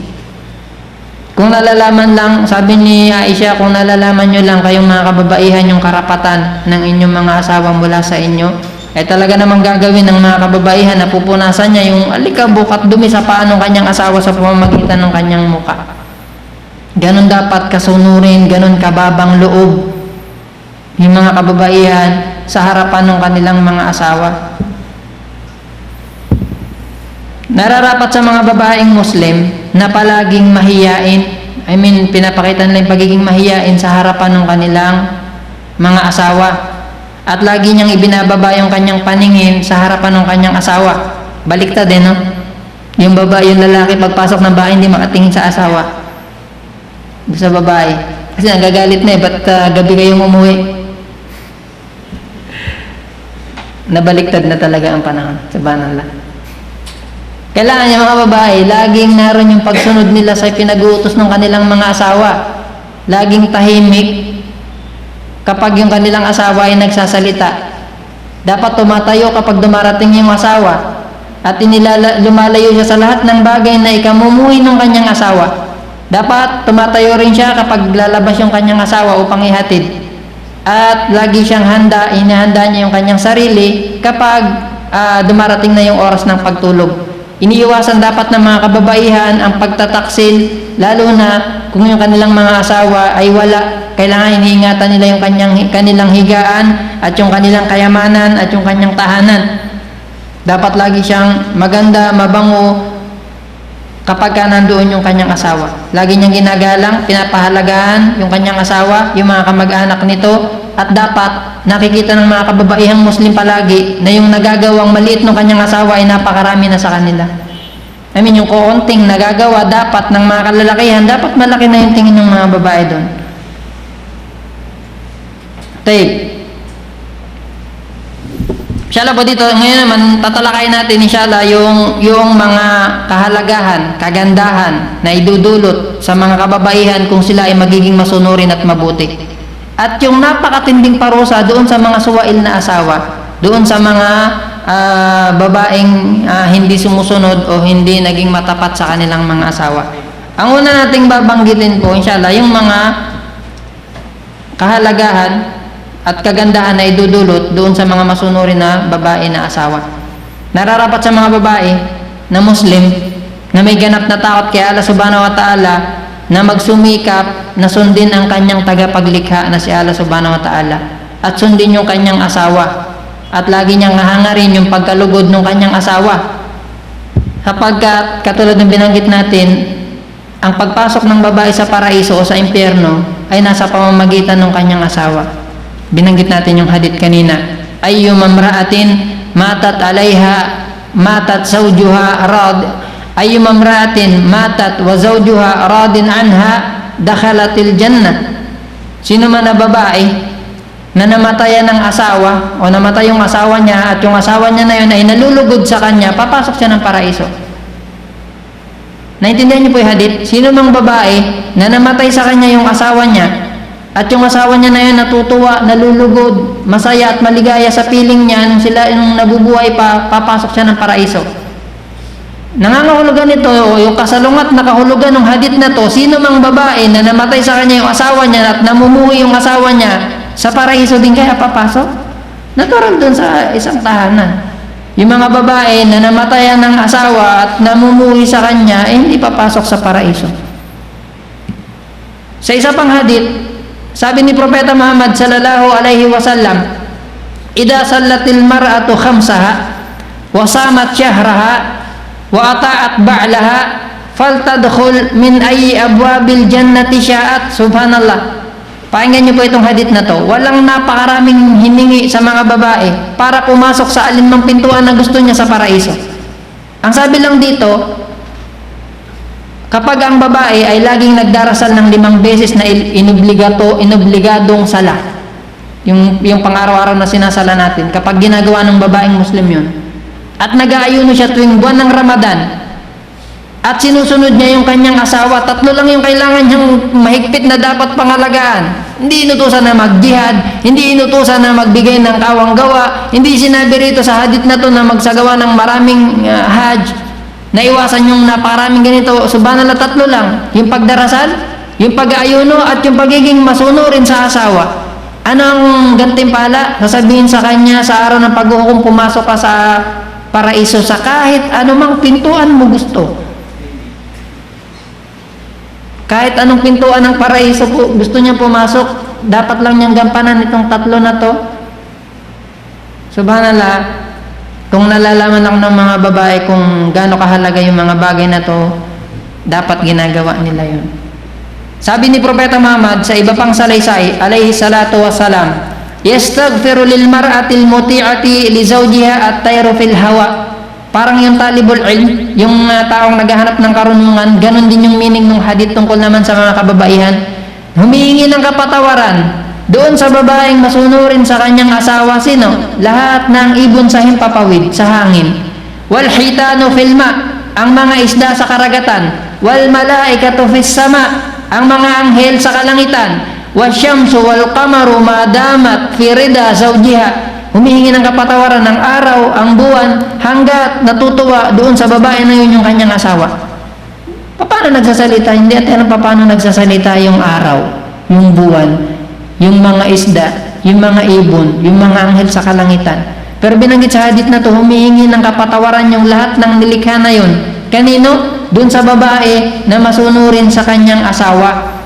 Kung nalalaman lang, sabi ni Aisha, kung nalalaman nyo lang kayong mga kababaihan yung karapatan ng inyong mga asawa mula sa inyo, ay talaga namang gagawin ng mga kababaihan na pupunasan niya yung alikabok at dumi sa paa ng kanyang asawa sa pamamagitan ng kanyang muka. Ganon dapat kasunurin, ganon kababang loob yung mga kababaihan sa harapan ng kanilang mga asawa. Nararapat sa mga babaeng Muslim na palaging mahiyain, pinapakita nila yung pagiging mahiyain sa harapan ng kanilang mga asawa. At lagi niyang ibinababa yung kanyang paningin sa harapan ng kanyang asawa. Baliktad no? Yung babae, yung lalaki, pagpasok ng bahay, hindi makatingin sa asawa. Sa babae. Kasi nagagalit na ba't gabi kayong umuwi? Nabaliktad na talaga ang panahon. Subhanallah. Kailangan yung mga babae, laging naroon yung pagsunod nila sa pinag-uutos ng kanilang mga asawa. Laging tahimik kapag yung kanilang asawa ay nagsasalita. Dapat tumatayo kapag dumarating yung asawa at lumalayo siya sa lahat ng bagay na ikamumuhi ng kanyang asawa. Dapat tumatayo rin siya kapag lalabas yung kanyang asawa upang ihatid. At lagi siyang inihanda niya yung kanyang sarili kapag dumarating na yung oras ng pagtulog. Iniiwasan dapat ng mga kababaihan ang pagtataksil, lalo na kung yung kanilang mga asawa ay wala. Kailangan iniingatan nila yung kanilang higaan at yung kanilang kayamanan at yung kanyang tahanan. Dapat lagi siyang maganda, mabango kapag nandoon yung kanyang asawa. Lagi niyang ginagalang, pinapahalagahan yung kanyang asawa, yung mga kamag-anak nito, at dapat nakikita ng mga kababaihang Muslim palagi na yung nagagawang maliit ng kanyang asawa ay napakarami na sa kanila. Yung kuunting nagagawa dapat ng mga kalalakihan, dapat malaki na yung tingin ng mga babae doon. Tayo. Inshallah po dito, ngayon naman tatalakayin natin inshallah yung mga kahalagahan, kagandahan na idudulot sa mga kababaihan kung sila ay magiging masunurin at mabuti. At yung napakatinding parusa doon sa mga suwail na asawa, doon sa mga babaeng hindi sumusunod o hindi naging matapat sa kanilang mga asawa. Ang una nating babanggitin po, inshallah, yung mga kahalagahan at kagandahan na idudulot doon sa mga masunurin na babae na asawa. Nararapat sa mga babae na Muslim na may ganap na takot kay Allah subhanahu wa ta'ala na magsumikap na sundin ang kanyang tagapaglikha na si Allah subhanahu wa ta'ala at sundin yung kanyang asawa at lagi niyang hahangarin yung pagkalugod ng kanyang asawa, sapagkat katulad ng binanggit natin, ang pagpasok ng babae sa paraiso o sa impyerno ay nasa pamamagitan ng kanyang asawa. Binanggit natin yung hadith kanina, ayyum amra'atin matat alaiha matat zawjuha rad ayyum amra'atin matat wa zawjuha radin anha dakhalatil jannah. Sino man na babae na namatayan ng asawa o namatay yung asawa niya at yung asawa niya na yun ay nalulugod sa kanya, papasok siya ng paraiso. Naintindihan niyo po yung hadith? Sino mang babae na namatay sa kanya yung asawa niya at yung asawa niya na yun natutuwa, nalulugod, masaya at maligaya sa piling niya nung sila yung nabubuhay pa, papasok siya ng paraiso. Nangangahulugan nito o yung kasalungat na kahulugan ng hadith na to, sino mang babae na namatay sa kanya yung asawa niya at namumuhi yung asawa niya, sa paraiso din kaya papasok? Natural dun sa isang tahanan. Yung mga babae na namatayan ng asawa at namumuhi sa kanya, hindi papasok sa paraiso. Sa isa pang hadith, sabi ni Propeta Muhammad sallallahu alaihi wasallam, "Idza sallatil mar'atu khamsaha wa samat syahraha wa ata'at ba'laha faltadkhul min ayyi abwabil jannati sya'at." Subhanallah. Pakinggan niyo po itong hadith na to. Walang napakaraming hiningi sa mga babae para pumasok sa alinmang pintuan na gusto niya sa paraiso. Ang sabi lang dito, kapag ang babae ay laging nagdarasal ng 5 beses na inobligadong sala, yung pang-araw-araw na sinasala natin, kapag ginagawa ng babaeng Muslim yun, at nag-aayuno siya tuwing buwan ng Ramadan, at sinusunod niya yung kanyang asawa, 3 lang yung kailangan niyang mahigpit na dapat pangalagaan. Hindi inutusan na mag-jihad, hindi inutusan na magbigay ng kawang gawa, hindi sinabi rito sa hadith na to na magsagawa ng maraming hajj, na iwasan yung napakaraming ganito. Subhanallah, 3 lang, yung pagdarasal, yung pag-aayuno at yung pagiging masunurin sa asawa. Anong gantimpala? Sasabihin sa kanya sa araw ng paghuhukom, pumasok ka sa paraiso sa kahit anumang pintuan mo gusto. Kahit anong pintuan ng paraiso po gusto niya pumasok, dapat lang niyang gampanan itong 3 na to. Subhanallah, kung nalalaman lang ng mga babae kung gaano kahalaga yung mga bagay na to, dapat ginagawa nila yun. Sabi ni Propeta Muhammad sa iba pang salaysay, alayhi salatu wassalam, yastaghfiru lil mar'atil muti'ati li zawjiha at-tayru fil hawa. Parang yung talibul ilm, yung taong naghahanap ng karunungan, ganun din yung meaning ng hadith tungkol naman sa mga kababaihan. Humihingi ng kapatawaran doon sa babaeng masunurin sa kanyang asawa. Sino? Lahat ng ibon sa himpapawid, sa hangin. Wal hitanu fil ma, ang mga isda sa karagatan. Wal malaikatu fis sama, ang mga anghel sa kalangitan. Wasyamsu wal qamaru madamat fi rida zawjiha. Humihingi ng kapatawaran ng araw, ang buwan, hanggat natutuwa doon sa babae na yun yung kanyang asawa. Paano nagsasalita? Hindi at alam paano nagsasalita yung araw, yung buwan, yung mga isda, yung mga ibon, yung mga anghel sa kalangitan. Pero binanggit sa hadith na to, humihingi ng kapatawaran yung lahat ng nilikha na yun. Kanino? Doon sa babae na masunurin sa kanyang asawa.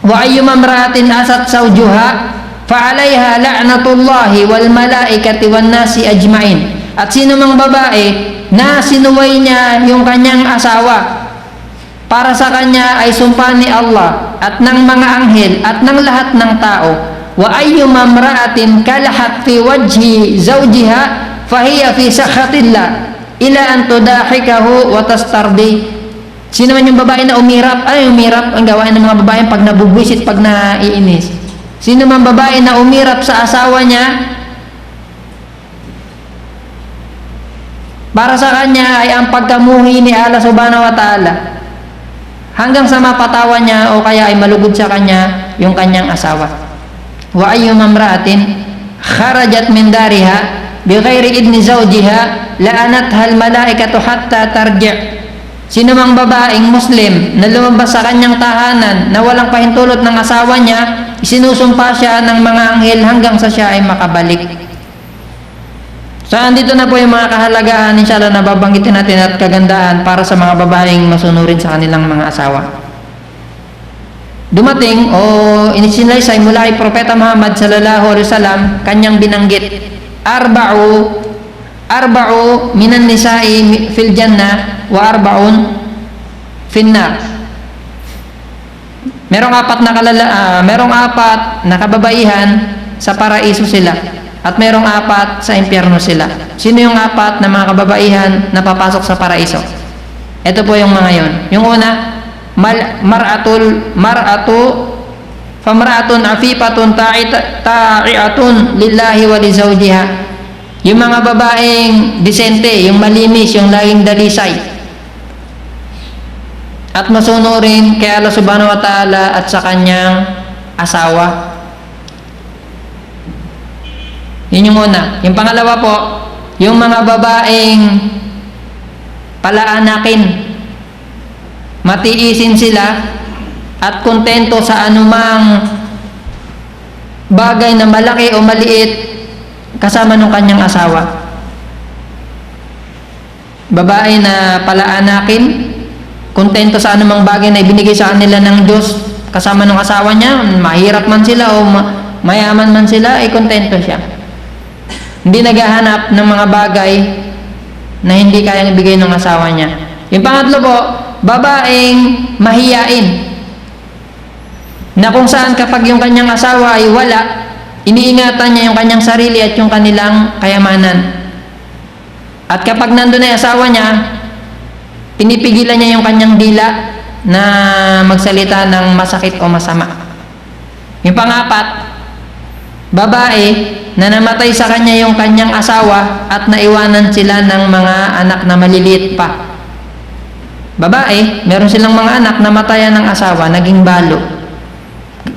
Wa ayyum amra'atin asat zawjuha fa'alayha la'natullahi wal malaikati wan nasi ajmain. At sino mang babae na sinuway niya yung kanyang asawa, para sa kanya ay sumpa ni Allah at ng mga anghel at ng lahat ng tao. Wa ayyum amra'atin kalahat fi wajhi zawjiha fahiya fi sakhatillah ila an tudahikahu wa tastardi. Sino man yung babae na umirap, umirap ang gawain ng mga babae pag nabubwisit, pag naiinis. Sino man babae na umirap sa asawa niya, para sa kanya ay ang pagkamuhi ni Allah subhanahu wa ta'ala, hanggang sa mapatawa niya o kaya ay malugod sa kanya yung kanyang asawa. Wa ayyum amra'atin kharajat min dariha bighairi idni zawjiha la'anatha al-malaikatu hatta tarji'. Sino mang babaeng Muslim na lumabas sa kanyang tahanan na walang pahintulot ng asawa niya, isinusumpa siya ng mga anghel hanggang sa siya ay makabalik. So andito na po yung mga kahalagahan inshallah na babanggitin natin at kagandahan para sa mga babaeng masunurin sa kanilang mga asawa. Dumating o inisinaysay mula kay Propeta Muhammad sallallahu alaihi wasallam, kanyang binanggit, arba'u minan nisa'i fil jannah wa arba'un fin nar. Merong apat na kababaihan sa paraiso sila at merong apat sa impyerno sila. Sino yung apat na mga kababaihan na papasok sa paraiso? Ito po yung mga yon. Yung una, famra'atun afifatun ta'i'atun lillahi wa li zawjiha. Yung mga babaeng disente, yung malinis, yung laging dalisay at masunurin kay Allah subhanahu wa ta'ala at sa kanyang asawa. Yun yung una. Yung pangalawa po, yung mga babaeng palaanakin, matiisin sila at kontento sa anumang bagay na malaki o maliit kasama ng kanyang asawa. Babae na palaanakin, kontento sa anumang bagay na ibinigay sa kanila ng Diyos kasama ng asawa niya, mahirap man sila o mayaman man sila, ay kontento siya. Hindi naghahanap ng mga bagay na hindi kayang ibigay ng asawa niya. Yung pangatlo po, babaeng mahiyain, na kung saan kapag yung kanyang asawa ay wala, iniingatan niya yung kanyang sarili at yung kanilang kayamanan. At kapag nandun na yung asawa niya, pinipigilan niya yung kanyang dila na magsalita ng masakit o masama. Yung pangapat, babae na namatay sa kanya yung kanyang asawa at naiwanan sila ng mga anak na maliliit pa. Babae, meron silang mga anak na matayan ng asawa, naging balo.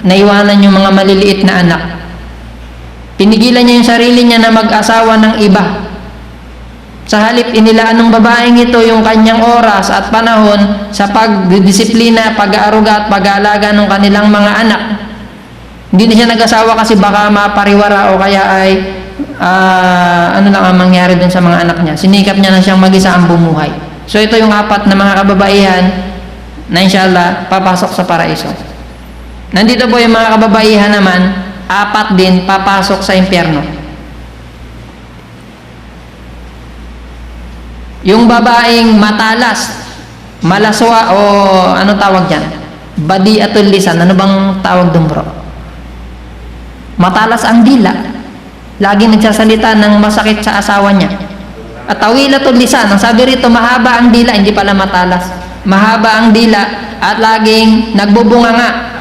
Naiwanan yung mga maliliit na anak. Pinigilan niya yung sarili niya na mag-asawa ng iba. Sa halip, inilaan ng babaeng ito yung kanyang oras at panahon sa pagdisiplina, pag-aaruga at pag-aalaga ng kanilang mga anak. Hindi na siya nag-asawa kasi baka mapariwara o kaya ay ano lang ang mangyari dun sa mga anak niya. Sinikap niya na siyang mag-isa ang bumuhay. So ito yung apat na mga kababaihan na inshallah papasok sa paraiso. Nandito po yung mga kababaihan naman, apat din papasok sa impyerno. Yung babaeng matalas, malaswa o ano tawag dyan? Badiatul lisan. Ano bang tawag dun, bro? Matalas ang dila, laging nagsasalita ng masakit sa asawa niya. At tawilatul lisan, ang sabi rito, mahaba ang dila, hindi pala matalas. Mahaba ang dila at laging nagbubunganga.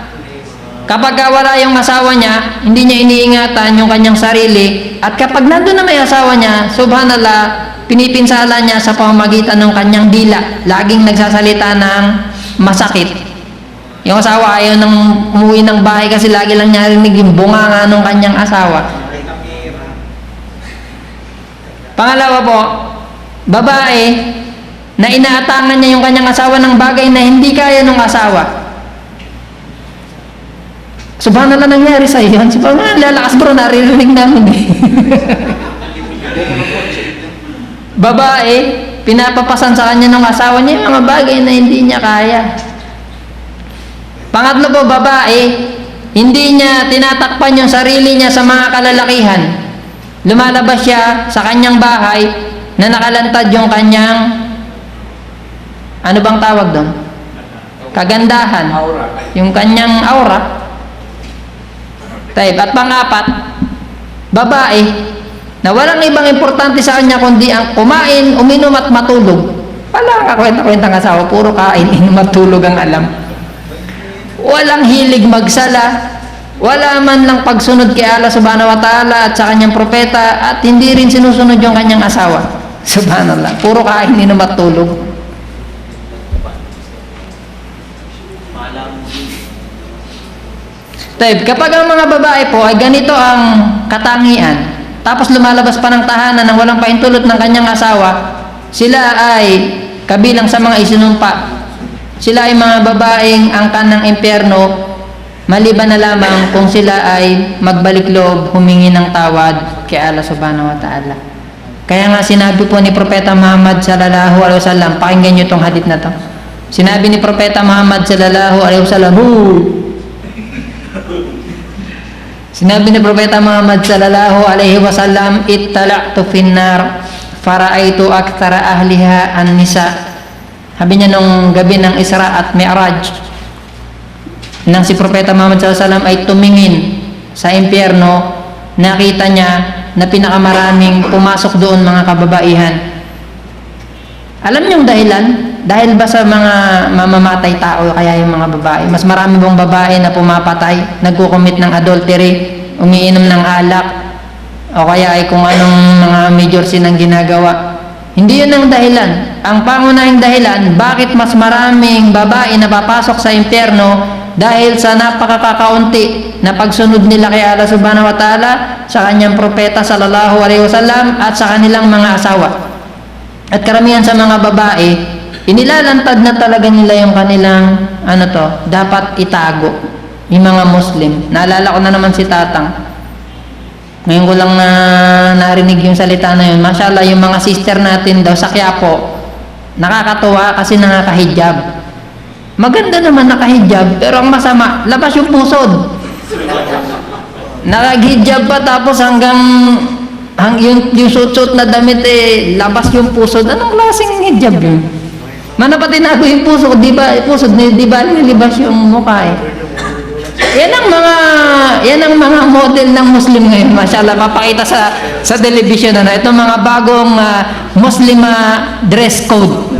Kapag wala yung asawa niya, hindi niya iniingatan yung kanyang sarili. At kapag nandun na may asawa niya, subhanallah, pinipinsala niya sa pamamagitan ng kanyang dila, laging nagsasalita ng masakit. Yung asawa ayaw nang umuwi ng bahay kasi lagi lang niya narinig yung bunganga ng kanyang asawa. Pangalawa po, babae na inaatangan niya yung kanyang asawa ng bagay na hindi kaya ng asawa. Subhanallah, nangyari sa iyo. Subhanallah, lalakas bro, naririnig namin eh. Babae, pinapapasan sa kanya ng asawa niya yung mga bagay na hindi niya kaya. Pangatlo po, babae, hindi niya tinatakpan yung sarili niya sa mga kalalakihan. Lumalabas siya sa kanyang bahay na nakalantad yung kanyang, ano bang tawag doon? Kagandahan. Yung kanyang aura. At pang-apat, babae na walang ibang importante sa kanya kundi ang kumain, uminom at matulog. Wala kakwenta-kwentang asawa, puro kain, inom at tulog ang alam. Walang hilig magsala, wala man lang pagsunod kay Allah subhanahu wa ta'ala at sa kanyang propeta, at hindi rin sinusunod yung kanyang asawa. Subhanallah, puro kain, inom at tulog. Kapag ang mga babae po ay ganito ang katangian, tapos lumalabas pa ng tahanan nang walang pahintulot ng kanyang asawa, sila ay kabilang sa mga isinumpa. Sila ay mga babaeng angkan ng impyerno, maliban na lamang kung sila ay magbalik loob, humingi ng tawad kay Allah subhanahu wa ta'ala. Kaya nga sinabi po ni Propeta Muhammad sallallahu alaihi wasallam, pakinggan niyo itong hadith na to. Sinabi ni Propeta Muhammad sallallahu alaihi wasallam, sinabi ni Propeta Muhammad sallallahu alaihi wasallam, ittala'tu finnar fara'aitu aktsara ahliha an-nisa. Sabi niya nung gabi ng Isra at Mi'raj, nang si Propeta Muhammad sallallahu alaihi wasallam ay tumingin sa impyerno, nakita niya na pinakamaraming pumasok doon mga kababaihan. Alam niyo yung dahilan? Dahil ba sa mga mamamatay tao kaya yung mga babae? Mas marami bang babae na pumapatay, nagkukumit ng adultery, umiinom ng alak, o kaya ay kung anong mga major sin ang ginagawa? Hindi yun ang dahilan. Ang pangunahing dahilan, bakit mas maraming babae na papasok sa impyerno dahil sa napakakaunti na pagsunod nila kay Allah subhanahu wa ta'ala, sa kanyang propeta sallallahu alaihi wasallam, at sa kanilang mga asawa. At karamihan sa mga babae, inilalantad na talaga nila yung kanilang dapat itago, yung mga Muslim. Naalala ko na naman si Tatang, ngayon ko lang na narinig yung salita na yun. Mashallah, yung mga sister natin daw sa Quiapo, nakakatuwa kasi nakakahijab. Maganda naman nakahijab, pero ang masama, labas yung pusod. Nakahijab pa tapos hanggang yung suot-suot na damit labas yung pusod. Anong klaseng hijab yun? Mana pa tinago yung pusod, di ba? Pusod, di ba nilibas yung mukha Yan ang mga model ng Muslim ngayon. Mashallah, papakita sa television itong mga bagong Muslima dress code.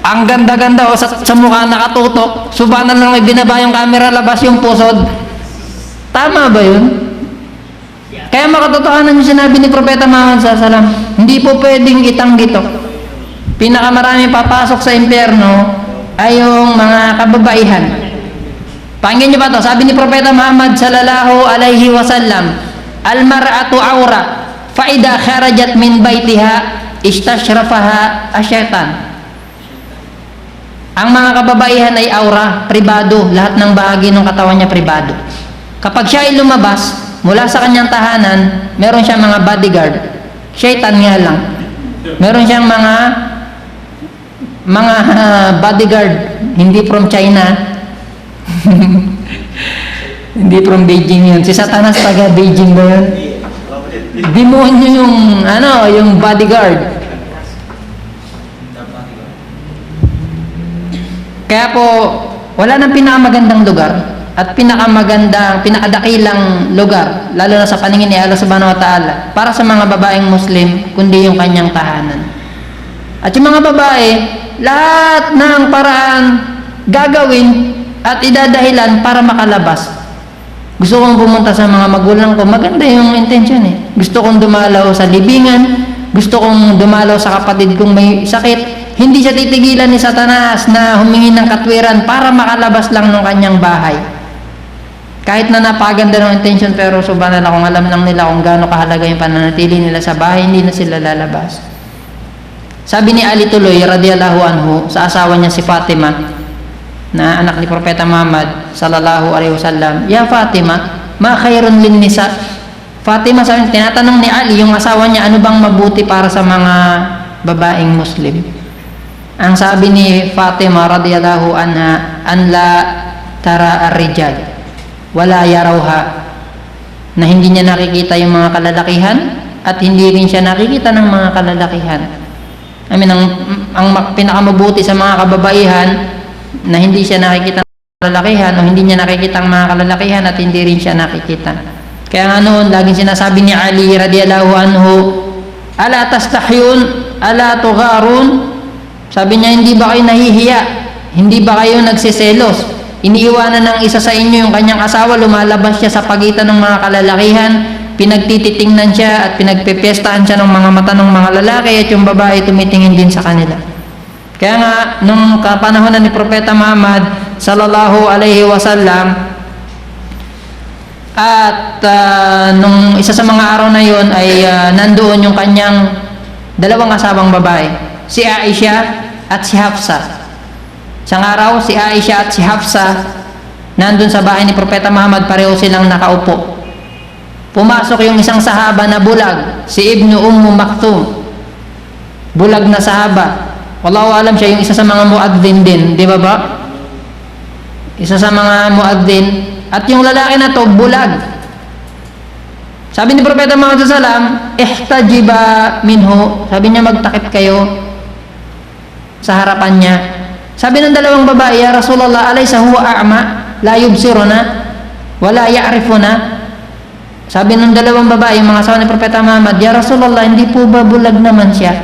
Ang ganda-ganda sa mukha nakatutok. Subanan lang may binaba yung camera, labas yung pusod. Tama ba yun? Kaya makatotohanan yung sinabi ni Propeta Muhammad sallallahu alaihi wasallam, hindi po pwedeng itanggi ito. Pinakamaraming papasok sa impyerno ay yung mga kababaihan. Pakinggan niyo ba ito? Sabi ni Propeta Muhammad sallallahu alaihi wasallam, al-mar'atu awra fa idha kharajat min baitiha istashrafaha asyaitan. Ang mga kababaihan ay aura, pribado, lahat ng bahagi ng katawan niya pribado. Kapag siya ay lumabas mula sa kanyang tahanan, meron siyang mga bodyguard. Syaitan nga lang. Meron siyang mga bodyguard, hindi from China. Hindi from Beijing yun. Si Satanas taga Beijing ba yun? Demonyo yung bodyguard. Kaya po, wala nang pinakamagandang lugar at pinakadakilang lugar, lalo na sa paningin ni Allah subhanahu wa ta'ala, para sa mga babaeng Muslim, kundi yung kanyang tahanan. At yung mga babae, lahat ng paraan gagawin at idadahilan para makalabas. Gusto kong pumunta sa mga magulang ko, maganda yung intention Gusto kong dumalaw sa libingan, gusto kong dumalaw sa kapatid kong may sakit. Hindi siya titigilan ni Satanas na humingi ng katwiran para makalabas lang ng kanyang bahay. Kahit na napaganda ng intention, pero subhanallah, kung alam lang nila kung gaano kahalaga yung pananatili nila sa bahay, hindi na sila lalabas. Sabi ni Ali tuloy, radiyallahu anhu, sa asawa niya si Fatima, na anak ni Propeta Muhammad sallallahu alaihi wasallam, ya Fatima, ma khairun lin nisa. Fatima, tinatanong ni Ali yung asawa niya, ano bang mabuti para sa mga babaeng Muslim? Ang sabi ni Fatima radiyallahu anha, an la tara ar-rijal wala yarawha, na hindi niya nakikita yung mga kalalakihan at hindi rin siya nakikita ng mga kalalakihan. Ang pinakamabuti sa mga kababaihan na hindi siya nakikita ng kalalakihan o hindi niya nakikita ang mga kalalakihan at hindi rin siya nakikita. Kaya nga noon, laging sinasabi ni Ali radiyallahu anhu, ala tastahyun, ala tugharun. Sabi niya, hindi ba kayo nahihiya? Hindi ba kayo nagsiselos? Iniiwanan ng isa sa inyo yung kanyang asawa, lumalabas siya sa pagitan ng mga kalalakihan, pinagtititingnan siya at pinagpepestahan siya ng mga mata ng mga lalaki, at yung babae tumitingin din sa kanila. Kaya nga, nung kapanahonan ni Propeta Muhammad sallallahu alaihi wasallam, At nung isa sa mga araw na yon ay nandoon yung kanyang dalawang asawang babae, si Aisha at si Hafsa. Isang araw, si Aisha at si Hafsa nandun sa bahay ni Propeta Muhammad, pareho silang nakaupo. Pumasok yung isang sahaba na bulag, si Ibnu Maktum. Bulag na sahaba. Wallahu alam, siya yung isa sa mga muadzin din, di ba? Isa sa mga muadzin. At yung lalaki na to, bulag. Sabi ni Propeta Muhammad sallam, ihtajiba minhu. Sabi niya, magtakip kayo sa harapan niya. Sabi ng dalawang babae, ya Rasulullah, alaysa huwa a'ma, la yubsiruna, wala ya'rifuna. Sabi ng dalawang babae, mga asawa ni Propeta Muhammad, ya Rasulullah, hindi po ba bulag naman siya?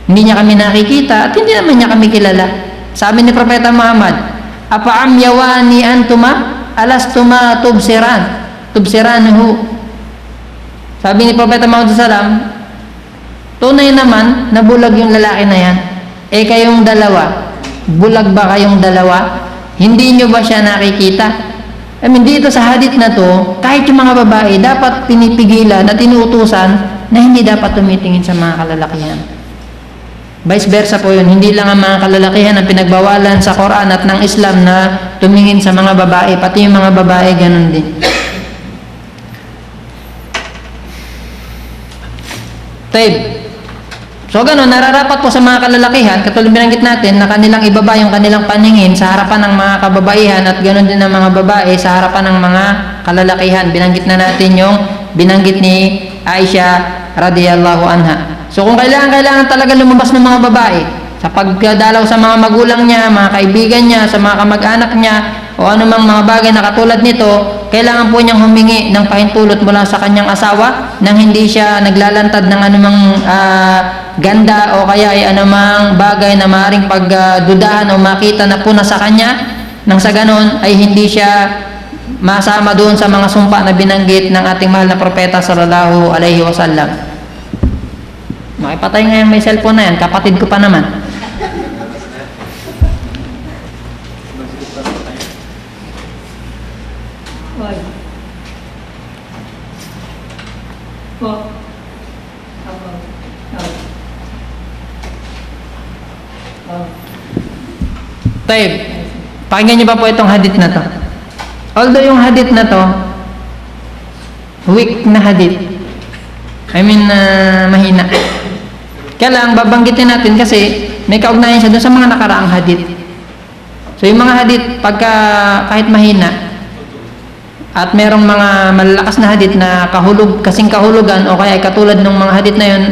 Hindi niya kami nakikita at hindi naman niya kami kilala. Sabi ni Propeta Muhammad, apa'am yawani antuma alastuma tubsiranuhu. Sabi ni Propeta Muhammad sallam, tunay naman na bulag yung lalaki na yan. Kayong dalawa, bulag ba kayong dalawa? Hindi nyo ba siya nakikita? Dito sa hadith na to, kahit yung mga babae dapat pinipigilan at tinuutusan na hindi dapat tumitingin sa mga kalalakihan. Vice versa po yun, hindi lang ang mga kalalakihan ang pinagbawalan sa Quran at ng Islam na tumingin sa mga babae, pati yung mga babae ganun din. Taib. So ganun, nararapat po sa mga kalalakihan, katulad binanggit natin na kanilang ibaba yung kanilang paningin sa harapan ng mga kababaihan at ganun din ang mga babae sa harapan ng mga kalalakihan. Binanggit na natin yung binanggit ni Aisha radhiyallahu anha. So kung kailangan talaga lumabas ng mga babae sa pagdalaw sa mga magulang niya, mga kaibigan niya, sa mga kamag-anak niya o anumang mga bagay na katulad nito, kailangan po niyang humingi ng pahintulot mula sa kanyang asawa nang hindi siya naglalantad ng anumang ganda o kaya ay anumang bagay na maaaring pagdudahan o makita na puna sa kanya, nang sa ganon ay hindi siya masama doon sa mga sumpa na binanggit ng ating mahal na propeta sallallahu alaihi wasallam. Makipatay ngayon may cellphone na yan, kapatid ko pa naman. Taib, pakinggan niyo pa po itong hadith na to. Although yung hadith na to weak na hadith, mahina. Kaya lang, babanggitin natin kasi may kaugnayan siya doon sa mga nakaraang hadith. So yung mga hadith, pagka kahit mahina at merong mga malalakas na hadith na kasing kahulugan o kaya katulad ng mga hadith na yun,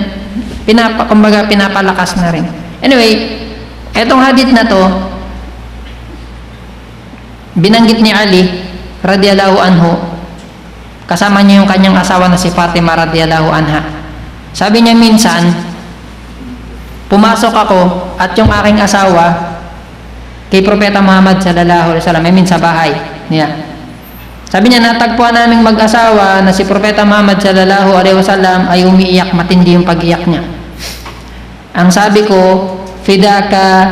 pinapalakas na rin. Anyway, etong hadith na to, binanggit ni Ali radhiyallahu anhu, kasama niya yung kanyang asawa na si Fatima radhiyallahu anha. Sabi niya, minsan pumasok ako at yung aking asawa kay Propeta Muhammad sallallahu alaihi wasallam, sa bahay niya. Sabi niya, natagpuan naming mag-asawa na si Propeta Muhammad sallallahu alaihi wasallam ay umiiyak, matindi yung pag-iyak niya. Ang sabi ko, fidaka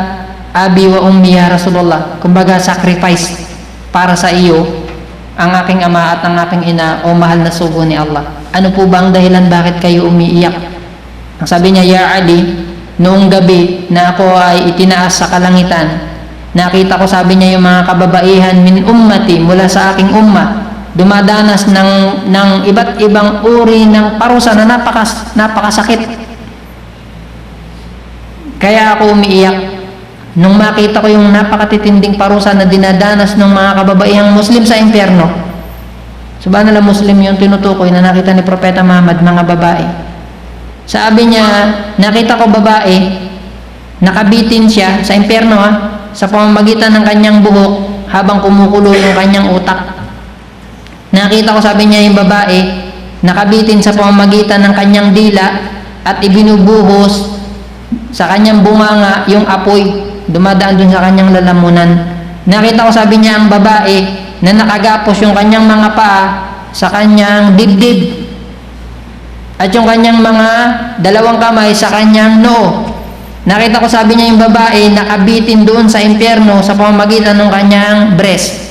abi wa ummi ya Rasulullah, kumbaga sacrifice para sa iyo ang aking ama at ang aking ina, o mahal na sugo ni Allah. Ano po ba ang dahilan bakit kayo umiiyak? Ang sabi niya, ya Ali, noong gabi na ako ay itinaas sa kalangitan, nakita ko, sabi niya, yung mga kababaihan min ummati, mula sa aking umma, dumadanas ng iba't ibang uri ng parusa na napakasakit. Kaya ako umiiyak nung makita ko yung napakatitinding parusa na dinadanas ng mga kababaihang Muslim sa impyerno. Subhanallah, Muslim yung tinutukoy na nakita ni Propeta Muhammad, mga babae. Sabi niya, nakita ko babae, nakabitin siya sa impyerno sa pamamagitan ng kanyang buhok habang kumukulo yung kanyang utak. Nakita ko, sabi niya, yung babae, nakabitin sa pamamagitan ng kanyang dila at ibinubuhos sa kanyang bunganga yung apoy, dumadaan dun sa kanyang lalamunan. Nakita ko, sabi niya, ang babae na nakagapos yung kanyang mga paa sa kanyang dibdib at yung kanyang mga dalawang kamay sa kanyang noo. Nakita ko, sabi niya, yung babae nakabitin doon sa impyerno sa pamamagitan ng kanyang breast.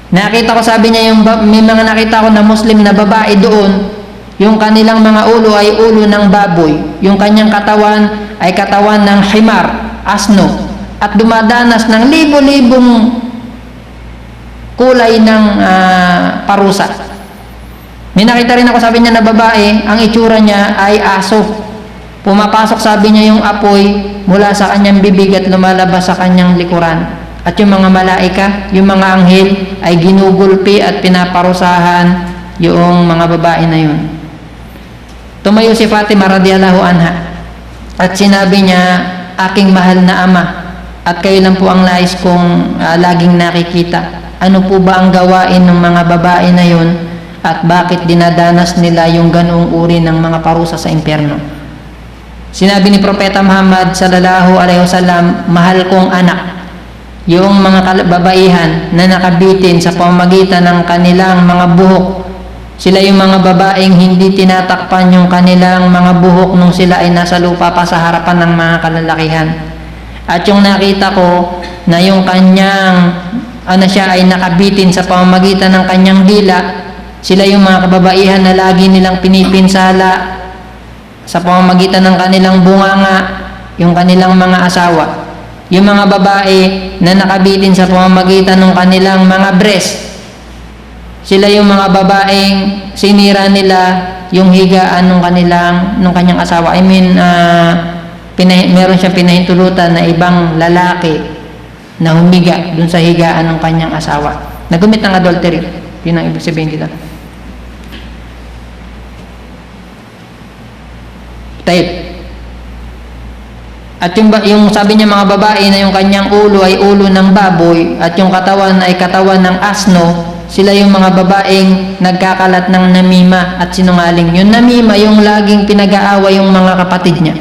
Nakita ko, sabi niya, may mga nakita ko na Muslim na babae doon, yung kanilang mga ulo ay ulo ng baboy, yung kanyang katawan ay katawan ng himar, asno, at dumadanas ng libo-libong kulay ng parusa. May nakita rin ako, sabi niya, na babae, ang itsura niya ay aso. Pumapasok, sabi niya, yung apoy mula sa kanyang bibig at lumalabas sa kanyang likuran. At yung mga malaika, yung mga anghel ay ginugulpi at pinaparusahan yung mga babae na yun. Tumayo si Fatima radhiyallahu anha at sinabi niya, aking mahal na ama, at kayo lang po ang nais kong laging nakikita. Ano po ba ang gawain ng mga babae na yun at bakit dinadanas nila yung ganoong uri ng mga parusa sa impyerno? Sinabi ni Propeta Muhammad sallallahu alaihi wasallam, mahal kong anak, yung mga babaihan na nakabitin sa pamamagitan ng kanilang mga buhok, sila yung mga babaeng hindi tinatakpan yung kanilang mga buhok nung sila ay nasa lupa pa sa harapan ng mga kalalakihan. At yung nakita ko na yung kanyang siya ay nakabitin sa pamamagitan ng kanyang dila, sila yung mga kababaihan na lagi nilang pinipinsala sa pamamagitan ng kanilang bunganga yung kanilang mga asawa. Yung mga babae na nakabitin sa pamamagitan ng kanilang mga breast, sila yung mga babaeng sinira nila yung higaan ng kanyang asawa. I mean, meron siyang pinahintulutan na ibang lalaki na humiga dun sa higaan ng kanyang asawa. Nagumit ng adultery. Yun ang ibig sabihin dito. Type. At yung sabi niya, mga babae na yung kanyang ulo ay ulo ng baboy at yung katawan ay katawan ng asno, sila yung mga babaeng nagkakalat ng namima at sinungaling. Yung namima, yung laging pinag-aaway yung mga kapatid niya.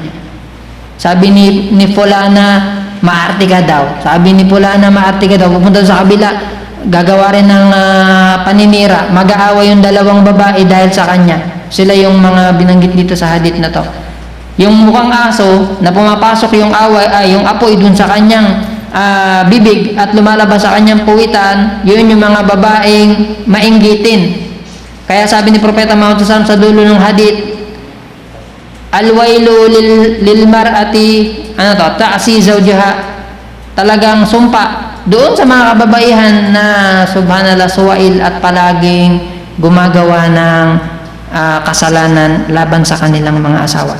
Sabi ni Fulana, maarte ka daw. Sabi ni Fulana, maarte ka daw. Pupunta sa kabila, gagawa rin ng paninira. Mag-aaway yung dalawang babae dahil sa kanya. Sila yung mga binanggit dito sa hadith na to. Yung mukhang aso na pumapasok yung apoy dun sa kanyang bibig at lumalabas sa kanyang puwitan, yun yung mga babaeng mainggitin. Kaya sabi ni Propeta Muhammad sa dulo ng hadith, alwailu lil mar'ati ta'si zawjaha, talagang sumpa doon sa mga kababaihan na subhanallah suwail at palaging gumagawa ng kasalanan laban sa kanilang mga asawa.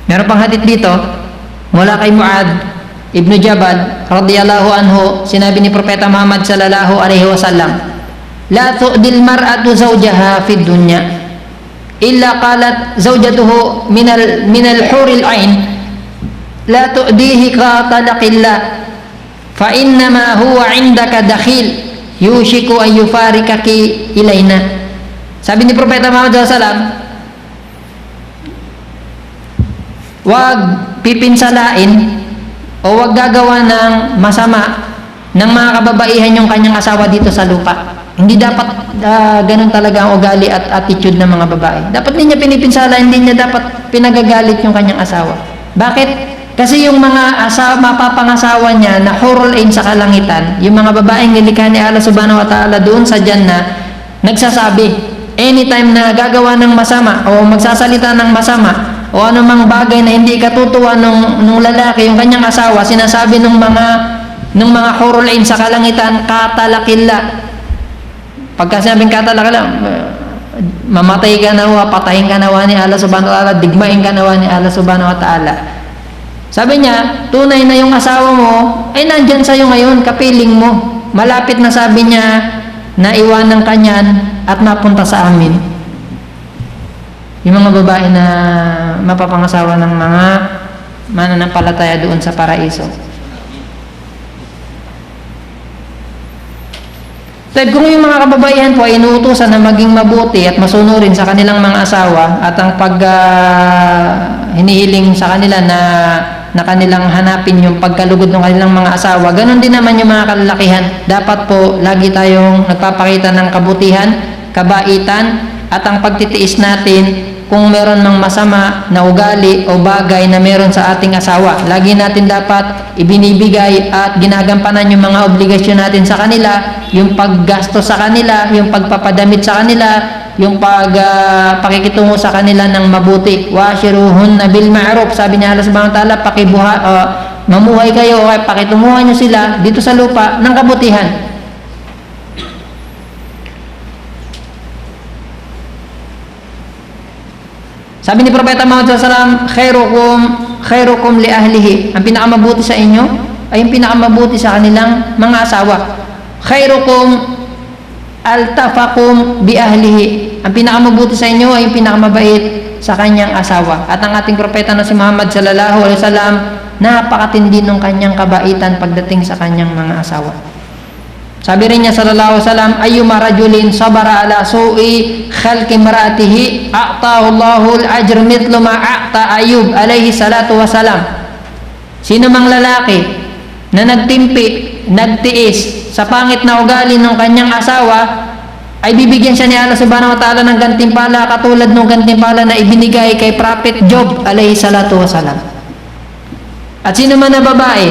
Meron pang hadith dito mula kay Mu'adh ibn Jabal radhiyallahu anhu, sinabi ni Propeta Muhammad sallallahu alaihi wasallam, la tu'dil mar'atu zawjaha fid dunya illa qalat zawjatuhu minal huril ain la tu'dihi ka talaqillah fa innama huwa indaka dakhil yushiku an yufarikaki ilayna. Sabi ni Propeta Muhammad sallallahu alaihi wasallam, wag pipinsalain o wag gagawa ng masama ng mga kababaihan yung kanyang asawa dito sa lupa. Hindi dapat ganun talaga ang ugali at attitude ng mga babae. Dapat hindi niya pinipinsala, hindi niya dapat pinagagalit yung kanyang asawa. Bakit? Kasi yung mga mapapangasawa niya na hurul ain sa kalangitan, yung mga babaeng nilikha ni Allah subhanahu wa ta'ala doon sa Jannah, nagsasabi, anytime na gagawa ng masama o magsasalita ng masama o anumang bagay na hindi katutuwa nung lalaki, yung kanyang asawa, sinasabi nung mga hurul ain sa kalangitan, katalakilla. Pagka sinabing katalakilla, mamatay ka nawa, patayin ka nawa ni Allah subhanahu wa ta'ala, digmain ka nawa ni Allah subhanahu wa ta'ala. Sabi niya, tunay na yung asawa mo ay nandyan sa'yo ngayon, kapiling mo. Malapit na, sabi niya, na iwanan ka niyan at mapunta sa amin. Yung mga babae na mapapangasawa ng mga mananampalataya doon sa paraiso. Dahil kung yung mga kababaihan po ay inuutusan na maging mabuti at masunurin sa kanilang mga asawa at ang hinihiling sa kanila na kanilang hanapin yung pagkalugod ng kanilang mga asawa, ganon din naman yung mga kalalakihan. Dapat po lagi tayong nagpapakita ng kabutihan, kabaitan at ang pagtitiis natin kung meron mang masama na ugali o bagay na meron sa ating asawa. Lagi natin dapat ibinibigay at ginagampanan yung mga obligasyon natin sa kanila yung paggasto sa kanila, yung pagpapadamit sa kanila, yung pakikitungo sa kanila ng mabuti. Washiruhunna bil ma'ruf, sabi ni Allah subhanahu wa ta'ala, mamuhay kayo o pakitunguhan nyo sila dito sa lupa ng kabutihan. Sabi ni Propeta Muhammad SAW, khairukum li ahlihi, ang pinakamabuti sa inyo ay yung pinakamabuti sa kanilang mga asawa. Khairukum altafaqum bi ahlihi, ang pinakamabuti sa inyo ay yung pinakamabait sa kanyang asawa. At ang ating propeta na si Muhammad sallallahu alaihi wasallam, napakatindi ng kanyang kabaitan pagdating sa kanyang mga asawa. Sabi rin niya sallallahu alaihi wasallam, ayyuma rajulin sabara ala su'i khalqi mar'atihi a'tahu Allahu al-ajr mithlu ma a'ta Ayub alaihi salatu wasalam. Sino mang lalaki na nagtimpi, nagtiis sa pangit na ugali ng kanyang asawa, ay bibigyan siya ni Allah subhanahu wa ta'ala ng gantimpala katulad ng gantimpala na ibinigay kay Prophet Job alaihi salatu wasalam. At sino man na babae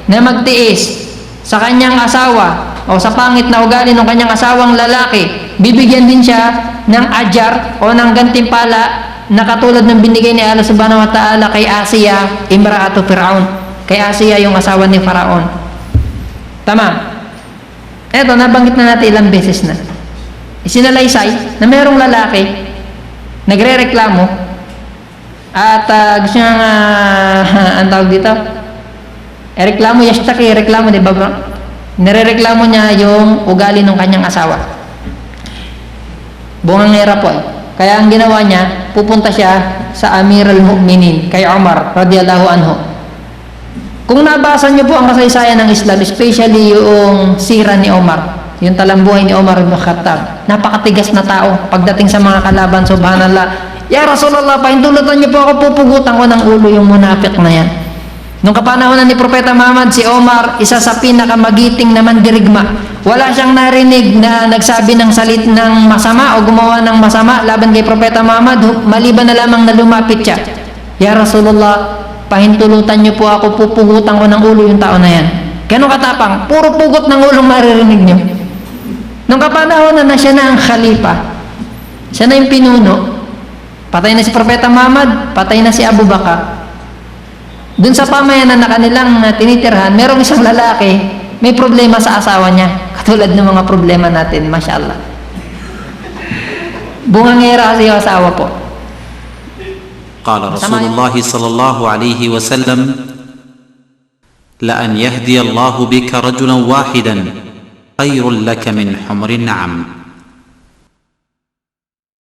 na magtiis sa kanyang asawa o sa pangit na ugali ng kanyang asawang lalaki, bibigyan din siya ng ajar o ng gantimpala na katulad ng binigay ni Allah subhanahu wa ta'ala kay Asiya, imra'atu Fir'aun. Kay Asiya, yung asawa ni Faraon. Tama. Eto, nabanggit na natin ilang beses na. Isinalaysay na mayroong lalaki nagre-reklamo at gusto niyang ang tawag dito, reklamo, yashtaki, reklamo, di ba bro? Nirereklamo niya yung ugali ng kanyang asawa. Bungangera po eh. Kaya ang ginawa niya, pupunta siya sa Amir al-Mu'minin, kay Umar radiyallahu anhu. Kung nabasa niyo po ang kasaysayan ng Islam, especially yung sira ni Umar, yung talambuhay ni Umar ibn Khattab, napakatigas na tao pagdating sa mga kalaban, subhanallah. Ya Rasulullah, pahintulutan niyo po ako, pupugutan ko ng ulo yung munafik na yan. Nung kapanahonan ni Propeta Muhammad, si Omar, isa sa pinakamagiting na mandirigma. Wala siyang narinig na nagsabi ng salit ng masama o gumawa ng masama laban kay Propeta Muhammad, maliban na lamang na lumapit siya. Ya Rasulullah, pahintulutan niyo po ako, pupugutan ko ng ulo yung tao na yan. Ganun katapang, puro pugot ng ulong maririnig niyo. Nung kapanahonan na siya na ang khalifa, siya na yung pinuno, patay na si Propeta Muhammad, patay na si Abu Bakar. Doon sa pamayanan na kanilang tinitirhan, merong isang lalaki, may problema sa asawa niya. Katulad ng mga problema natin, mashallah. Bungangera kasi yung asawa po. قال رسول الله صلى الله عليه وسلم لأن يهدي الله بك رجلا واحدا خير لك من حمر النعم